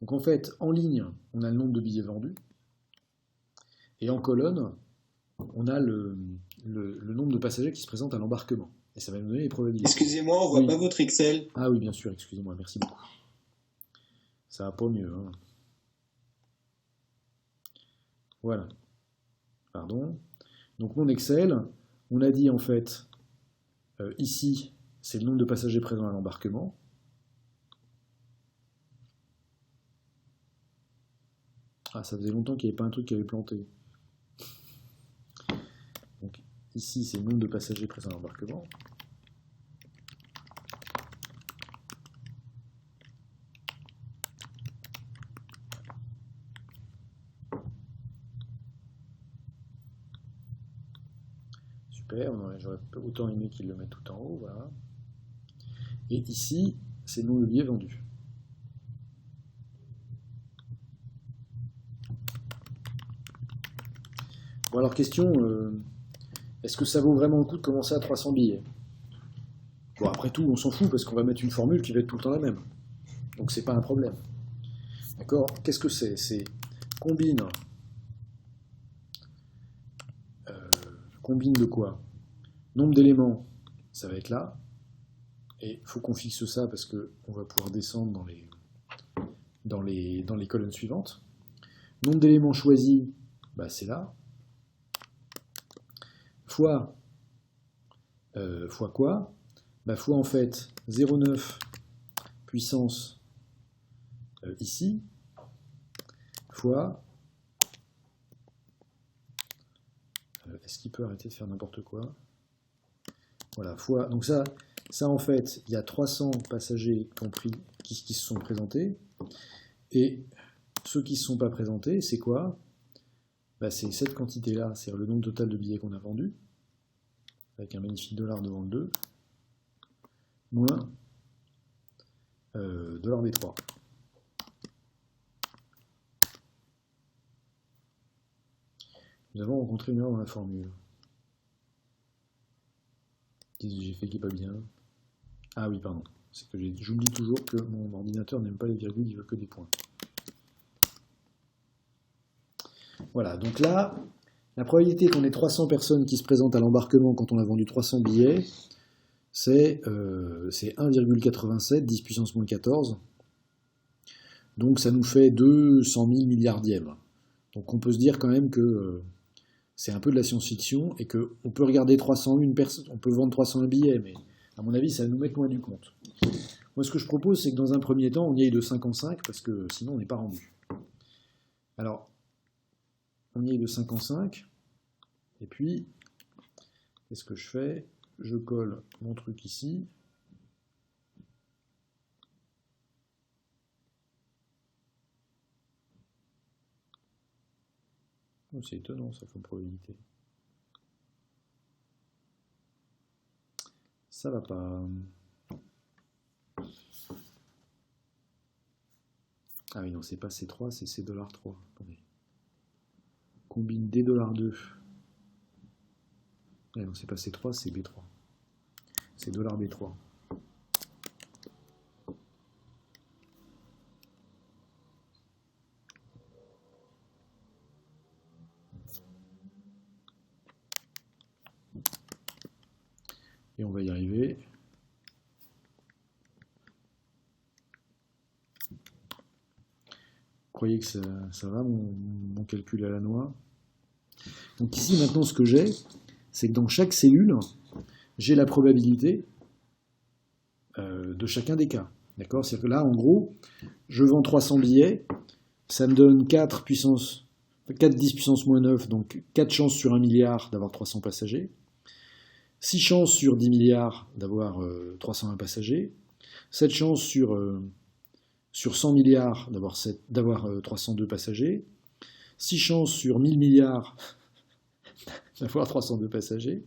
Donc en fait, en ligne, on a le nombre de billets vendus. Et en colonne, on a le nombre de passagers qui se présentent à l'embarquement. Et ça va nous donner les probabilités. Excusez-moi, on voit pas votre Excel. Ah oui, bien sûr, excusez-moi, merci beaucoup. Ça va pas mieux. Hein. Voilà. Pardon. Donc mon Excel, on a dit en fait, ici, c'est le nombre de passagers présents à l'embarquement. Ah, ça faisait longtemps qu'il n'y avait pas un truc qui avait planté. Donc ici, c'est le nombre de passagers présents à l'embarquement. Super, j'aurais autant aimé qu'il le mette tout en haut, voilà. Et ici, c'est le nombre de billets vendus. Bon alors question, est-ce que ça vaut vraiment le coup de commencer à 300 billets? Bon après tout, on s'en fout parce qu'on va mettre une formule qui va être tout le temps la même. Donc c'est pas un problème. D'accord? Qu'est-ce que c'est? C'est combine de quoi? Nombre d'éléments, ça va être là. Et il faut qu'on fixe ça parce qu'on va pouvoir descendre dans les colonnes suivantes. Nombre d'éléments choisis, bah, c'est là. Fois quoi? Bah, fois en fait 0,9 puissance ici, fois... Est-ce qu'il peut arrêter de faire n'importe quoi? Voilà, fois... Donc ça en fait, il y a 300 passagers qui se sont présentés. Et ceux qui ne se sont pas présentés, c'est quoi? Bah, c'est cette quantité-là, c'est le nombre total de billets qu'on a vendus, avec un magnifique dollar devant le 2, moins dollar B3. Nous avons rencontré une erreur dans la formule. J'ai fait qui est pas bien. Ah oui, pardon. C'est que j'oublie toujours que mon ordinateur n'aime pas les virgules, il veut que des points. Voilà, donc là, la probabilité qu'on ait 300 personnes qui se présentent à l'embarquement quand on a vendu 300 billets, c'est 1,87, 10 puissance moins 14. Donc ça nous fait 200 000 milliardièmes. Donc on peut se dire quand même que c'est un peu de la science-fiction et qu'on peut regarder 301 personnes, on peut vendre 301 billets, mais à mon avis, ça va nous mettre loin du compte. Moi, ce que je propose, c'est que dans un premier temps, on y aille de 55, parce que sinon, on n'est pas rendu. Alors, on y aille de 55, et puis, qu'est-ce que je fais? Je colle mon truc ici. Oh, c'est étonnant, ça, comme probabilité. Ça va pas. Ah oui, non, c'est pas C3, c'est C$3. Attendez. Combine D$2. Ah non, c'est pas C3, c'est B3. C'est $B3. Et on va y arriver. Vous croyez que ça va, mon calcul à la noix? Donc ici, maintenant, ce que j'ai, c'est que dans chaque cellule, j'ai la probabilité de chacun des cas. D'accord? C'est-à-dire que là, en gros, je vends 300 billets, ça me donne 4 10 puissance moins 9, donc 4 chances sur 1 milliard d'avoir 300 passagers, 6 chances sur 10 milliards d'avoir 301 passagers, 7 chances sur 100 milliards d'avoir 302 passagers, 6 chances sur 1000 milliards d'avoir 302 passagers,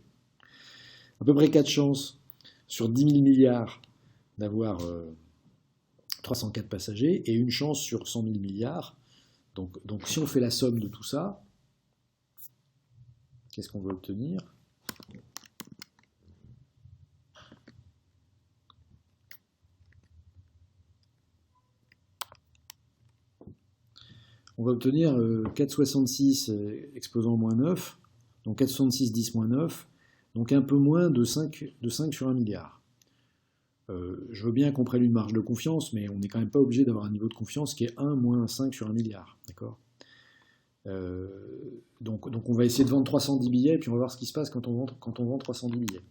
à peu près 4 chances sur 10 000 milliards d'avoir 304 passagers, et une chance sur 100 000 milliards. Donc si on fait la somme de tout ça, qu'est-ce qu'on va obtenir? On va obtenir 4,66 exposant moins 9, donc 4,66 10 moins 9, donc un peu moins de 5 sur 1 milliard. Je veux bien qu'on prenne une marge de confiance, mais on n'est quand même pas obligé d'avoir un niveau de confiance qui est 1 moins 5 sur 1 milliard. D'accord? Donc on va essayer de vendre 310 billets, puis on va voir ce qui se passe quand on vend 310 billets.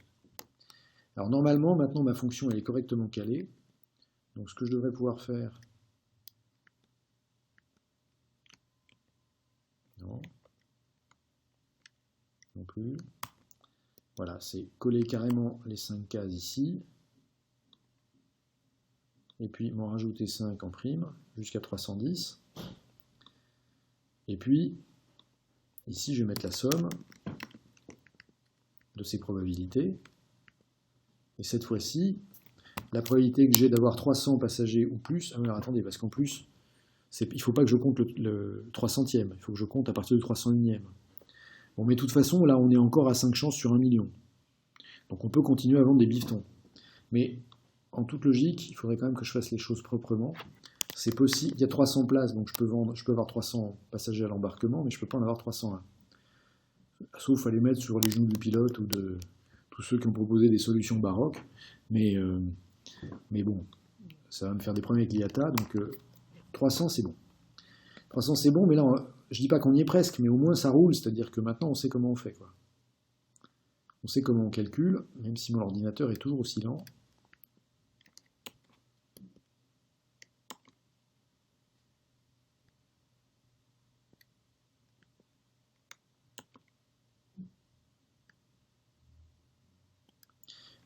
Alors normalement, maintenant ma fonction elle est correctement calée. Donc ce que je devrais pouvoir faire... Non plus. Voilà, c'est coller carrément les 5 cases ici. Et puis m'en rajouter 5 en prime, jusqu'à 310. Et puis, ici, je vais mettre la somme de ces probabilités. Et cette fois-ci, la probabilité que j'ai d'avoir 300 passagers ou plus... Ah, alors attendez, parce qu'en plus, il ne faut pas que je compte le 300e, il faut que je compte à partir du 301e. Bon, mais de toute façon, là, on est encore à 5 chances sur 1 million. Donc on peut continuer à vendre des bifetons. Mais en toute logique, il faudrait quand même que je fasse les choses proprement. C'est possible, il y a 300 places, donc je peux avoir 300 passagers à l'embarquement, mais je ne peux pas en avoir 301. Sauf à les mettre sur les genoux du pilote ou de tous ceux qui ont proposé des solutions baroques. Mais bon, ça va me faire des problèmes avec l'IATA, donc 300 c'est bon. 300 c'est bon, mais là, je ne dis pas qu'on y est presque, mais au moins ça roule, c'est-à-dire que maintenant on sait comment on fait, quoi. On sait comment on calcule, même si mon ordinateur est toujours aussi lent.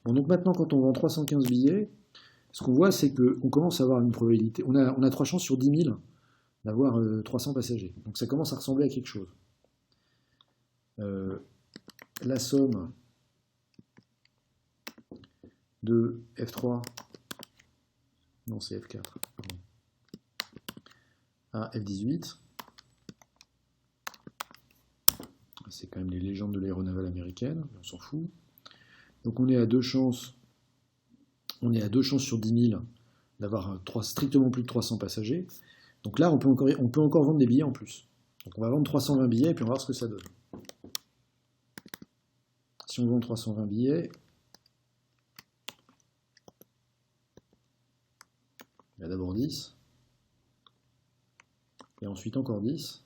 Bon, donc maintenant, quand on vend 315 billets, ce qu'on voit, c'est qu'on commence à avoir une probabilité. On a 3 chances sur 10 000 d'avoir 300 passagers. Donc ça commence à ressembler à quelque chose. La somme de F3, non c'est F4, pardon, à F18, c'est quand même les légendes de l'aéronavale américaine, on s'en fout. Donc on est à 2 chances sur 10 000 d'avoir strictement plus de 300 passagers. Donc là, on peut encore vendre des billets en plus. Donc on va vendre 320 billets et puis on va voir ce que ça donne. Si on vend 320 billets, il y a d'abord 10, et ensuite encore 10.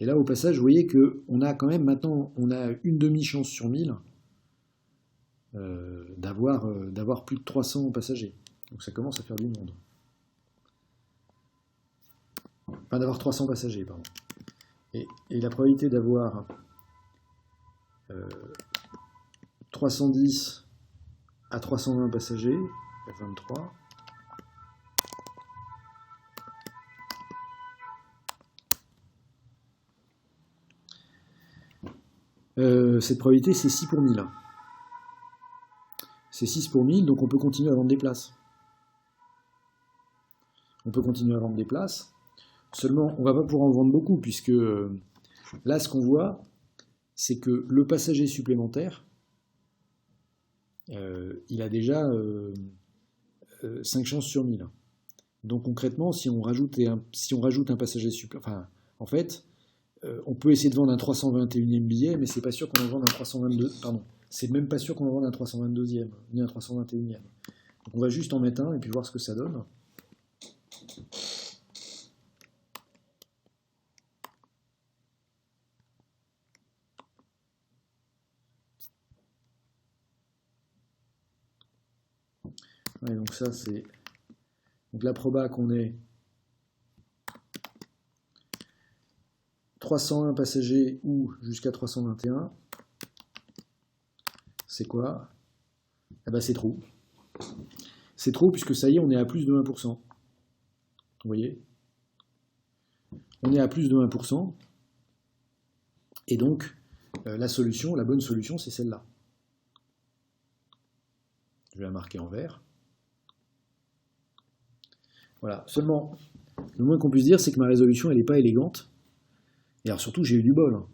Et là, au passage, vous voyez qu'on a quand même maintenant, on a une demi-chance sur 1000 d'avoir plus de 300 passagers. Donc ça commence à faire du monde. Enfin, d'avoir 300 passagers, pardon. Et la probabilité d'avoir 310 à 320 passagers, F23, cette probabilité, c'est 6 pour 1000. C'est 6 pour 1000, donc on peut continuer à vendre des places. On peut continuer à vendre des places. Seulement, on ne va pas pouvoir en vendre beaucoup, puisque là, ce qu'on voit, c'est que le passager supplémentaire, il a déjà 5 chances sur 1000. Donc concrètement, si on rajoute un passager supplémentaire, enfin, en fait, on peut essayer de vendre un 321e billet, mais c'est pas sûr qu'on en vende un 322. Pardon, c'est même pas sûr qu'on en vende un 322e, ni un 321e. Donc on va juste en mettre un et puis voir ce que ça donne. Ouais, donc ça c'est Donc la proba qu'on ait 301 passagers ou jusqu'à 321, c'est quoi? Eh ben c'est trop. C'est trop puisque ça y est, on est à plus de 1%. Vous voyez? On est à plus de 1%. Et donc, la bonne solution, c'est celle-là. Je vais la marquer en vert. Voilà. Seulement, le moins qu'on puisse dire, c'est que ma résolution, elle n'est pas élégante. Et alors surtout, j'ai eu du bol. Hein.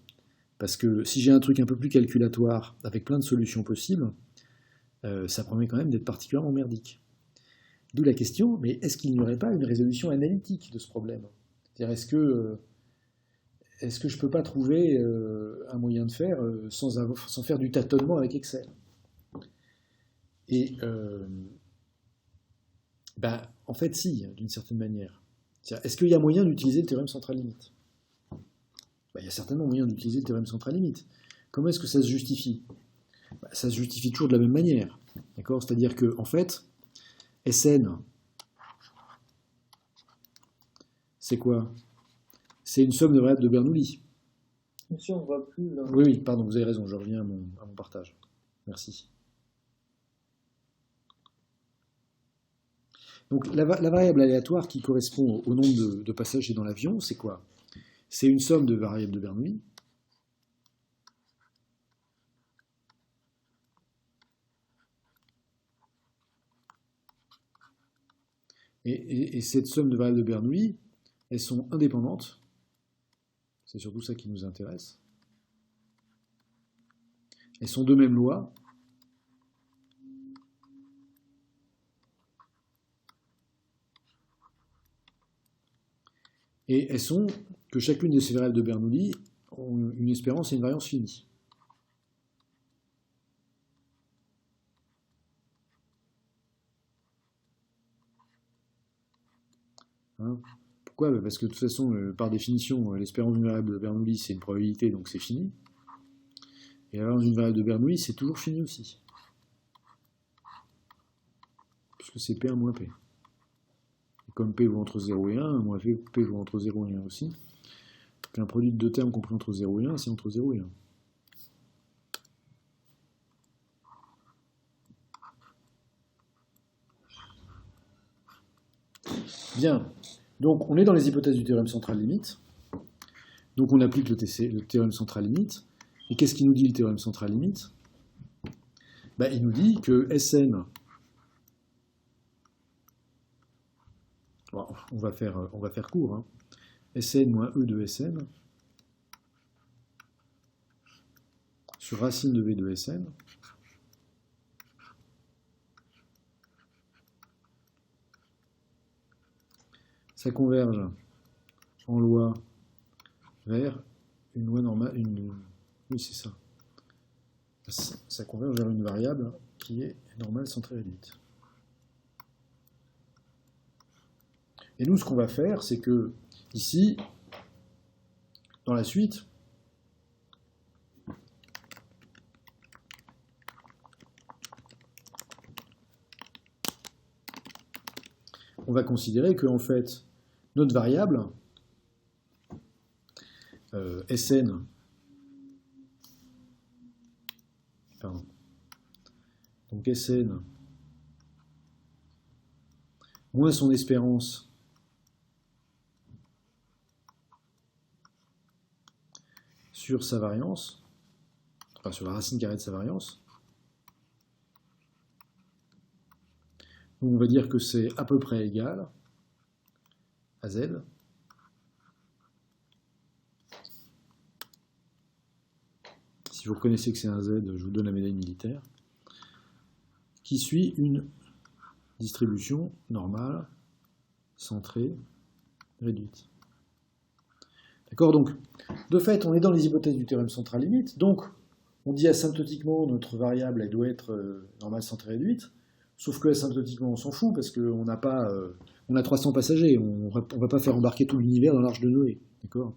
Parce que si j'ai un truc un peu plus calculatoire, avec plein de solutions possibles, ça promet quand même d'être particulièrement merdique. D'où la question, mais est-ce qu'il n'y aurait pas une résolution analytique de ce problème? C'est-à-dire, est-ce que je ne peux pas trouver un moyen de faire sans faire du tâtonnement avec Excel? Et en fait, si, d'une certaine manière. Est-ce qu'il y a moyen d'utiliser le théorème central-limite? Il y a certainement moyen d'utiliser le théorème central-limite. Comment est-ce que ça se justifie? Ça se justifie toujours de la même manière. D'accord? C'est-à-dire que, en fait, Sn, c'est quoi? C'est une somme de variables de Bernoulli. Monsieur, on ne voit plus là. Oui, pardon, vous avez raison, je reviens à mon partage. Merci. Donc la variable aléatoire qui correspond au nombre de passagers dans l'avion, c'est quoi? C'est une somme de variables de Bernoulli. Et cette somme de variables de Bernoulli, elles sont indépendantes. C'est surtout ça qui nous intéresse. Elles sont de même loi. Et elles sont que chacune de ces variables de Bernoulli ont une espérance et une variance finie. Hein? Pourquoi? Parce que de toute façon, par définition, l'espérance d'une variable de Bernoulli, c'est une probabilité, donc c'est fini. Et la variance d'une variable de Bernoulli, c'est toujours fini aussi. Puisque c'est P1 moins P. Et comme P vaut entre 0 et 1, moins P vaut entre 0 et 1 aussi. Donc un produit de deux termes compris entre 0 et 1, c'est entre 0 et 1. Bien. Donc, on est dans les hypothèses du théorème central-limite. Donc, on applique le théorème central-limite. Et qu'est-ce qu'il nous dit, le théorème central-limite? Il nous dit que Sn... Bon, on va faire court. Hein. Sn moins E de Sn sur racine de V de Sn ça converge en loi vers une loi normale, oui c'est ça. Ça converge vers une variable qui est normale centrée réduite. Et nous ce qu'on va faire, c'est que ici, dans la suite, on va considérer que en fait notre variable Sn, pardon, donc Sn moins son espérance sur sa variance, enfin sur la racine carrée de sa variance, donc on va dire que c'est à peu près égal à Z. Si vous reconnaissez que c'est un Z, je vous donne la médaille militaire, qui suit une distribution normale, centrée, réduite. D'accord? Donc, de fait, on est dans les hypothèses du théorème central-limite, donc on dit asymptotiquement notre variable elle doit être normale, centrée, réduite, sauf que asymptotiquement on s'en fout, parce qu'on n'a pas... on a 300 passagers, on ne va pas faire embarquer tout l'univers dans l'Arche de Noé. D'accord?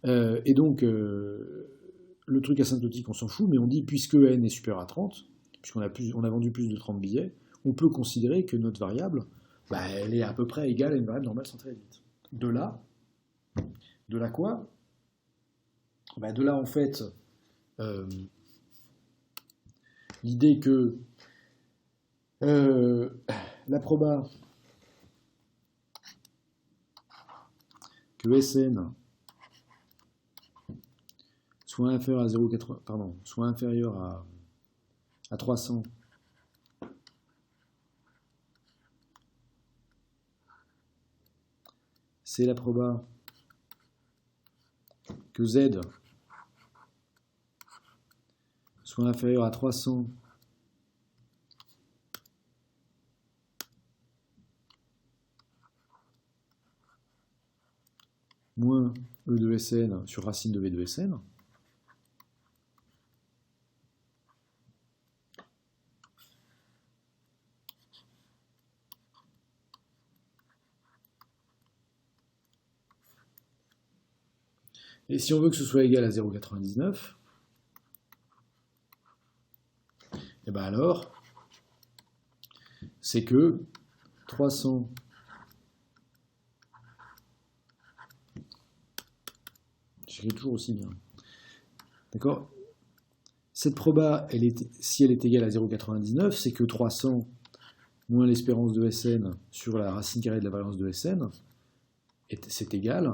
Et donc, le truc asymptotique, on s'en fout, mais on dit, puisque n est supérieur à 30, puisqu'on a vendu plus de 30 billets, on peut considérer que notre variable, bah, elle est à peu près égale à une variable normale centrée réduite. De là quoi? Bah, de là, en fait, l'idée que la proba que Sn soit inférieur à 0,80, pardon, soit inférieur à 300 c'est la proba que Z soit inférieur à 300 moins E de Sn sur racine de V de Sn. Et si on veut que ce soit égal à 0,99, et bien alors, c'est que 300 j'écris toujours aussi bien. D'accord? Cette proba, si elle est égale à 0,99, c'est que 300 moins l'espérance de Sn sur la racine carrée de la variance de Sn, c'est égal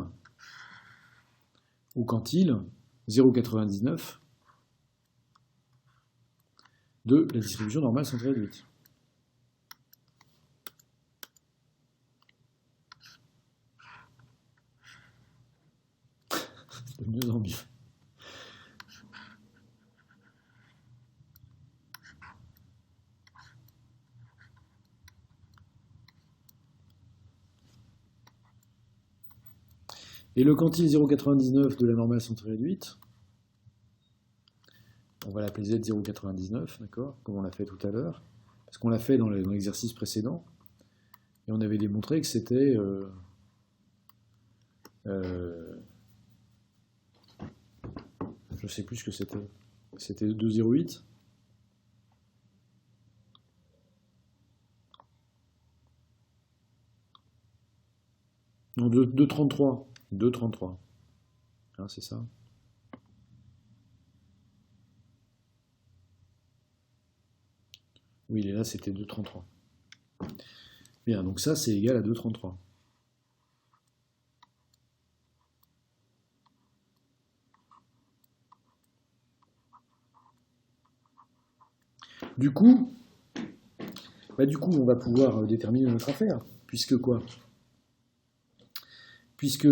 au quantile 0,99 de la distribution normale centrée réduite. De mieux en mieux. Et le quantile 0,99 de la normale centrée réduite, on va l'appeler Z0,99, d'accord, comme on l'a fait tout à l'heure, parce qu'on l'a fait dans l'exercice précédent, et on avait démontré que c'était je sais plus ce que c'était 2,08. Non, 2,33. 2,33. Hein, c'est ça. Oui, là, c'était 2,33. Bien, donc ça, c'est égal à 2,33. Du coup, on va pouvoir déterminer notre affaire. Puisque quoi? Puisque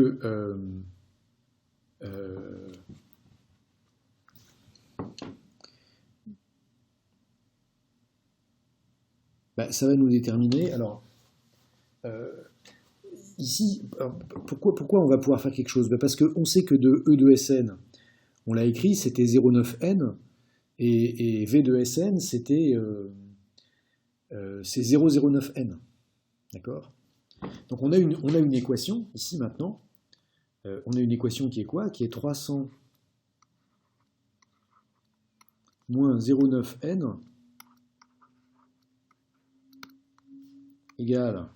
ça va nous déterminer. Alors, ici, pourquoi on va pouvoir faire quelque chose? Parce qu'on sait que de E de Sn, on l'a écrit, c'était 0,9n, et V de Sn, c'est 0,09n. D'accord? Donc on a une équation, ici maintenant, on a une équation qui est quoi? Qui est 300 moins 0,9n égale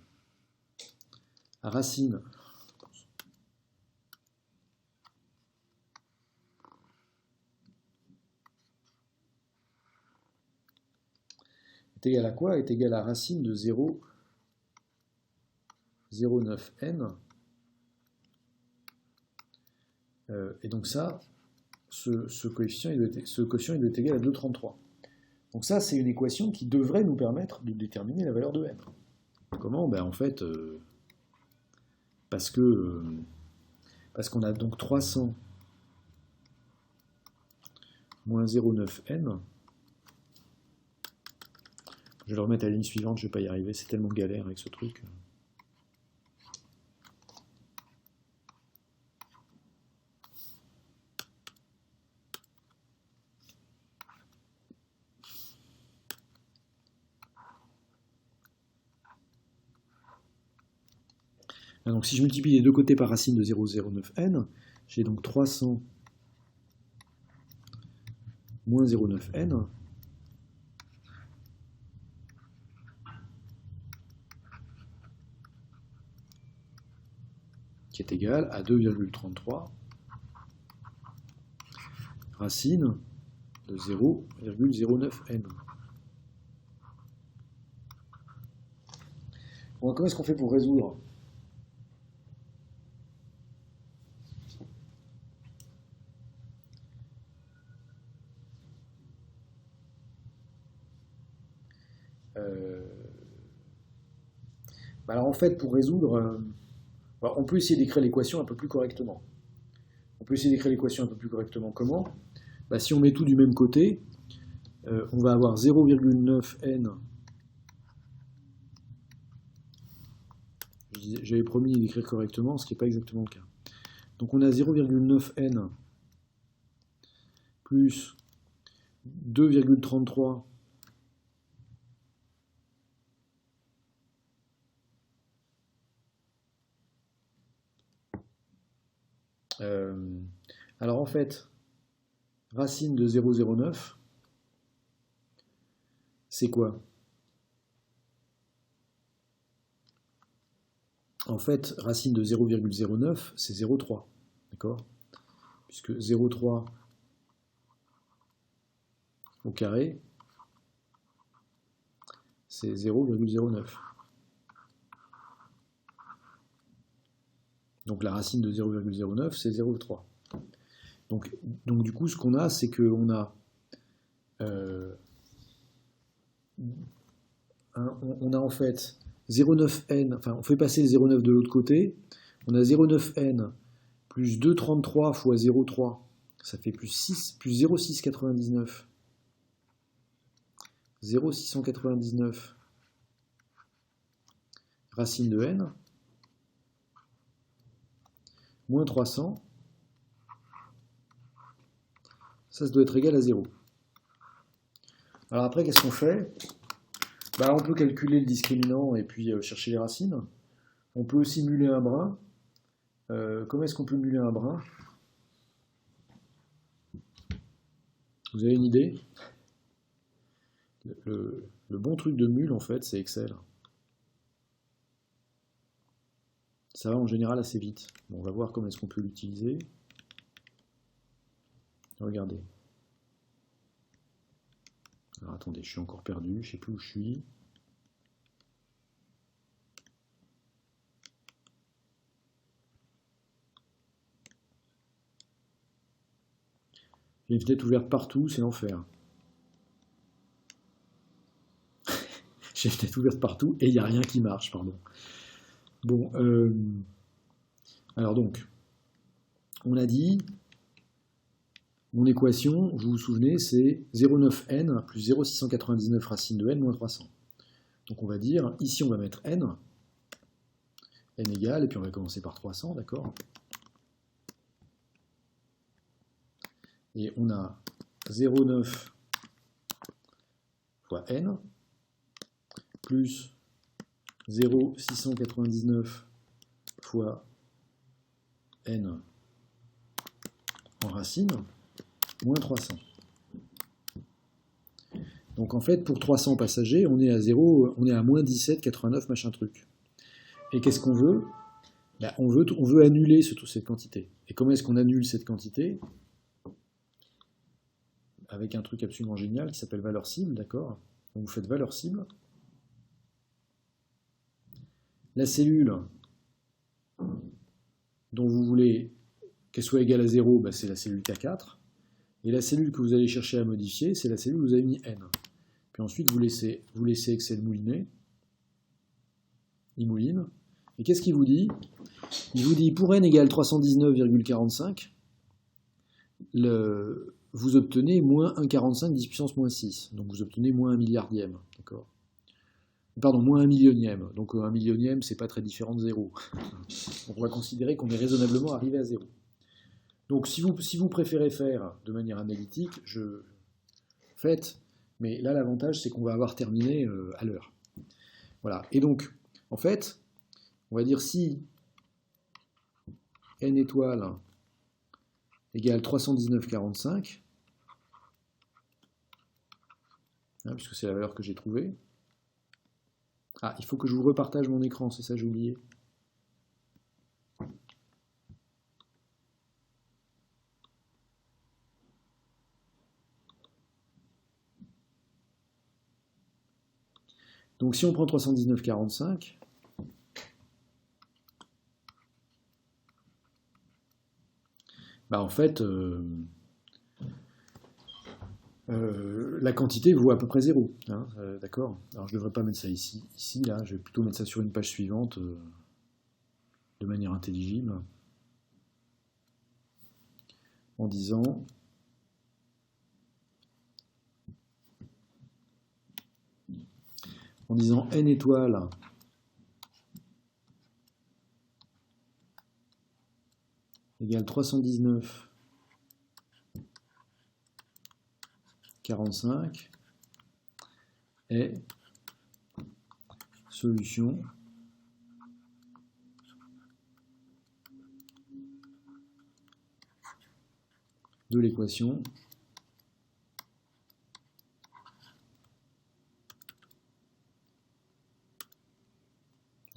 à racine est égal à quoi? Est égal à racine de 0,09n. Et donc ça, ce quotient il doit être égal à 2,33. Donc ça, c'est une équation qui devrait nous permettre de déterminer la valeur de n. Comment? En fait, parce qu'on a donc 300 moins 0,9n. Je vais le remettre à la ligne suivante, je ne vais pas y arriver, c'est tellement galère avec ce truc. Donc si je multiplie les deux côtés par racine de 0,09n, j'ai donc 300 moins 0,9n qui est égal à 2,33 racine de 0,09n. Bon, comment est-ce qu'on fait pour résoudre? Alors en fait, pour résoudre, on peut essayer d'écrire l'équation un peu plus correctement. Comment? Si on met tout du même côté, on va avoir 0,9n. J'avais promis d'écrire correctement, ce qui n'est pas exactement le cas. Donc on a 0,9n plus 2,33 alors en fait, racine de 0,09, c'est quoi? En fait, racine de 0,09, c'est 0,3. D'accord? Puisque 0,3 au carré, c'est 0,09. Donc la racine de 0,09, c'est 0,3. Donc du coup, ce qu'on a, c'est qu'on a, on a en fait 0,9n, enfin on fait passer le 0,9 de l'autre côté, on a 0,9n plus 2,33 fois 0,3, ça fait plus 0,699. 0,699 racine de n, moins 300, ça doit être égal à 0. Alors après, qu'est-ce qu'on fait? On peut calculer le discriminant et puis chercher les racines. On peut aussi muler un brin. Comment est-ce qu'on peut muler un brin? Vous avez une idée? Le bon truc de mule, en fait, c'est Excel. Ça va en général assez vite. Bon, on va voir comment est-ce qu'on peut l'utiliser. Regardez. Alors attendez, je suis encore perdu, je ne sais plus où je suis. J'ai une fenêtre ouverte partout, c'est l'enfer. J'ai une fenêtre ouverte partout et il n'y a rien qui marche, pardon. Bon, alors donc, on a dit, mon équation, vous vous souvenez, c'est 0,9n plus 0,699 racine de n moins 300. Donc on va dire, ici on va mettre n égale, et puis on va commencer par 300, d'accord? Et on a 0,9 fois n plus 0,699 fois n en racine, moins 300. Donc en fait, pour 300 passagers, on est à 0, on est à moins 17,89 machin truc. Et qu'est-ce qu'on veut? On veut annuler cette quantité. Et comment est-ce qu'on annule cette quantité? Avec un truc absolument génial qui s'appelle valeur cible, d'accord? Donc vous faites valeur cible. La cellule dont vous voulez qu'elle soit égale à 0, c'est la cellule K4. Et la cellule que vous allez chercher à modifier, c'est la cellule où vous avez mis n. Puis ensuite, vous laissez Excel mouliner. Il mouline. Et qu'est-ce qu'il vous dit? Il vous dit, pour n égale 319,45, vous obtenez moins 1,45 10 puissance moins 6. Donc vous obtenez moins 1 milliardième. D'accord? Pardon, moins 1 millionième. Donc 1 millionième, c'est pas très différent de 0. Donc on va considérer qu'on est raisonnablement arrivé à 0. Donc si vous préférez faire de manière analytique, faites, mais là l'avantage c'est qu'on va avoir terminé à l'heure. Voilà, et donc en fait, on va dire si n étoile égale 319,45, puisque c'est la valeur que j'ai trouvée. Ah, il faut que je vous repartage mon écran, c'est ça j'ai oublié. Donc si on prend 319,45, bah en fait, la quantité vaut à peu près 0. Hein, d'accord? Alors je ne devrais pas mettre ça ici, là, je vais plutôt mettre ça sur une page suivante de manière intelligible. En disant n étoiles égale 319,45 est solution de l'équation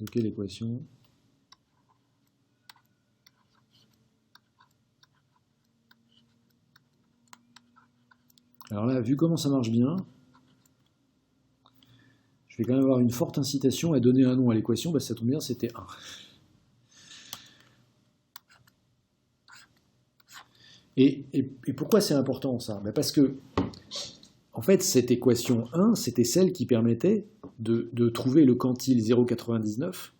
de quelle équation? Alors là, vu comment ça marche bien, je vais quand même avoir une forte incitation à donner un nom à l'équation, bah, ça tombe bien, c'était 1. Et pourquoi c'est important ça? Bah parce que, en fait, cette équation 1, c'était celle qui permettait de trouver le quantile 0,99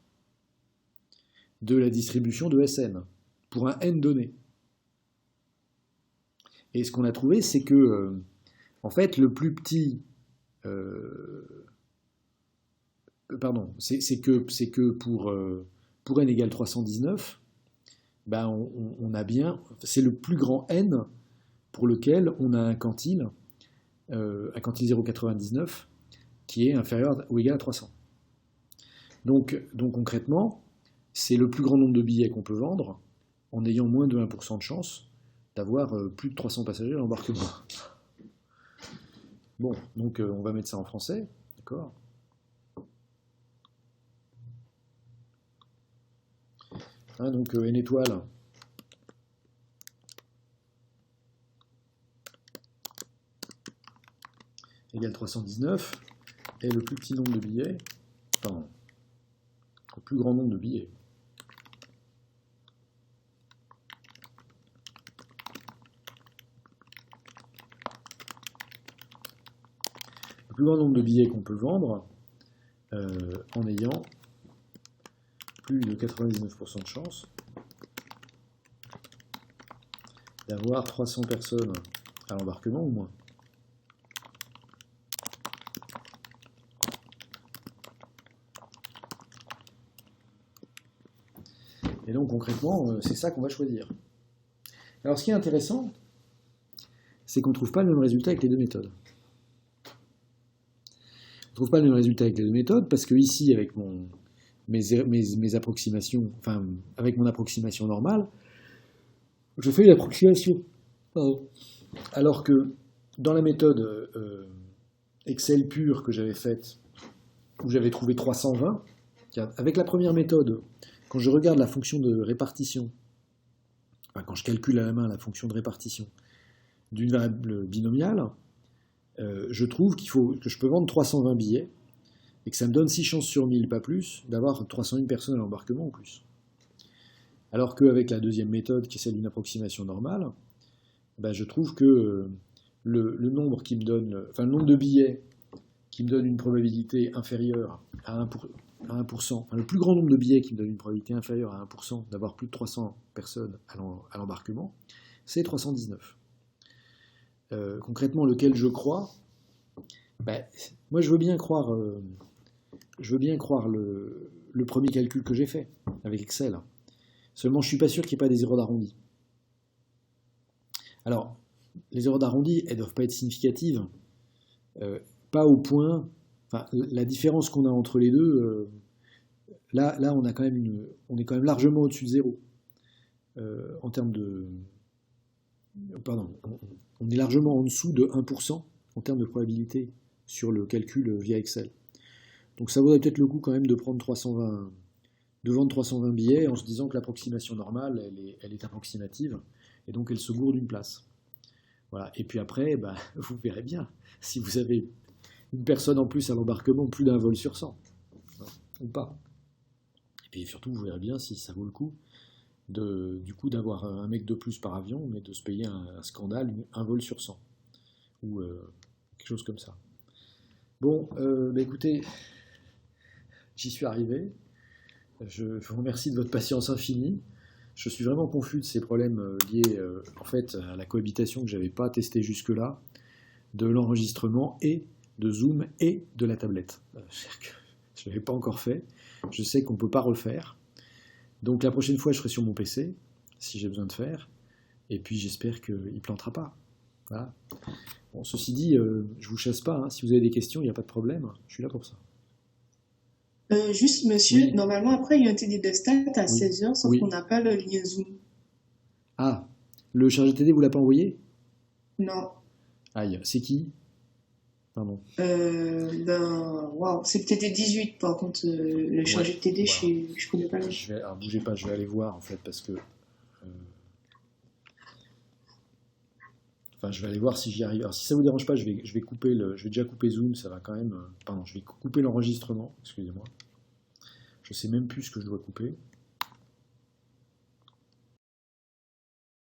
de la distribution de Sn pour un n donné. Et ce qu'on a trouvé, c'est que, en fait, le plus petit... c'est que pour n égale 319, ben on a bien... C'est le plus grand n pour lequel on a un quantile 0,99 qui est inférieur ou égal à 300. Donc concrètement, c'est le plus grand nombre de billets qu'on peut vendre en ayant moins de 1% de chance d'avoir plus de 300 passagers à l'embarquement. Bon, donc on va mettre ça en français, d'accord? Hein, donc n étoile égale 319 est le plus petit nombre de billets, enfin, le plus grand nombre de billets. Le plus grand nombre de billets qu'on peut vendre en ayant plus de 99% de chance d'avoir 300 personnes à l'embarquement ou moins. Et donc concrètement, c'est ça qu'on va choisir. Alors ce qui est intéressant, c'est qu'on ne trouve pas le même résultat avec les deux méthodes. On ne trouve pas le même résultat avec les deux méthodes parce que ici, avec mes approximations, enfin avec mon approximation normale, je fais l'approximation. Alors que dans la méthode Excel pure que j'avais faite, où j'avais trouvé 320, avec la première méthode, quand je regarde la fonction de répartition, enfin quand je calcule à la main la fonction de répartition d'une variable binomiale, je trouve que je peux vendre 320 billets et que ça me donne 6 chances sur 1000, pas plus, d'avoir 301 personnes à l'embarquement ou plus. Alors qu'avec la deuxième méthode, qui est celle d'une approximation normale, ben je trouve que le nombre qui me donne, enfin le nombre de billets qui me donne une probabilité inférieure à 1%, enfin, le plus grand nombre de billets qui me donne une probabilité inférieure à 1% d'avoir plus de 300 personnes à l'embarquement, c'est 319. Concrètement, lequel je crois, ben, moi je veux bien croire le premier calcul que j'ai fait avec Excel. Seulement, je ne suis pas sûr qu'il n'y ait pas des erreurs d'arrondi. Alors, les erreurs d'arrondi, elles ne doivent pas être significatives, pas au point... Enfin, la différence qu'on a entre les deux, là on est quand même largement au-dessus de 0. En termes de... Pardon, on est largement en dessous de 1% en termes de probabilité sur le calcul via Excel. Donc ça vaudrait peut-être le coup quand même de vendre 320 billets en se disant que l'approximation normale, elle est approximative, et donc elle se gourde une place. Voilà. Et puis après, bah, vous verrez bien, si vous avez une personne en plus à l'embarquement, plus d'un vol sur 100. Ou pas. Et puis surtout, vous verrez bien si ça vaut le coup du coup d'avoir un mec de plus par avion, mais de se payer un scandale, un vol sur 100. Ou quelque chose comme ça. Bon, écoutez, j'y suis arrivé. Je vous remercie de votre patience infinie. Je suis vraiment confus de ces problèmes liés en fait à la cohabitation que je n'avais pas testé jusque-là, de l'enregistrement et de Zoom et de la tablette. Je ne l'avais pas encore fait. Je sais qu'on ne peut pas refaire. Donc la prochaine fois, je serai sur mon PC, si j'ai besoin de faire. Et puis j'espère qu'il ne plantera pas. Voilà. Bon, ceci dit, je ne vous chasse pas. Hein. Si vous avez des questions, il n'y a pas de problème. Je suis là pour ça. Juste, monsieur, Oui. normalement, après, il y a un TD de stat à Oui. 16h, sauf Oui. qu'on n'a pas le lien Zoom. Ah, le chargé TD, vous ne l'avez pas envoyé? Non. Aïe, c'est qui? Pardon. Waouh, c'est TD 18, par contre, le chargé de TD, voilà. je connais pas le. Alors, bougez pas, je vais aller voir, en fait, parce que... Enfin, je vais aller voir si j'y arrive. Alors, si ça vous dérange pas, je vais couper je vais déjà couper Zoom, ça va quand même... Pardon, je vais couper l'enregistrement, excusez-moi. Je sais même plus ce que je dois couper.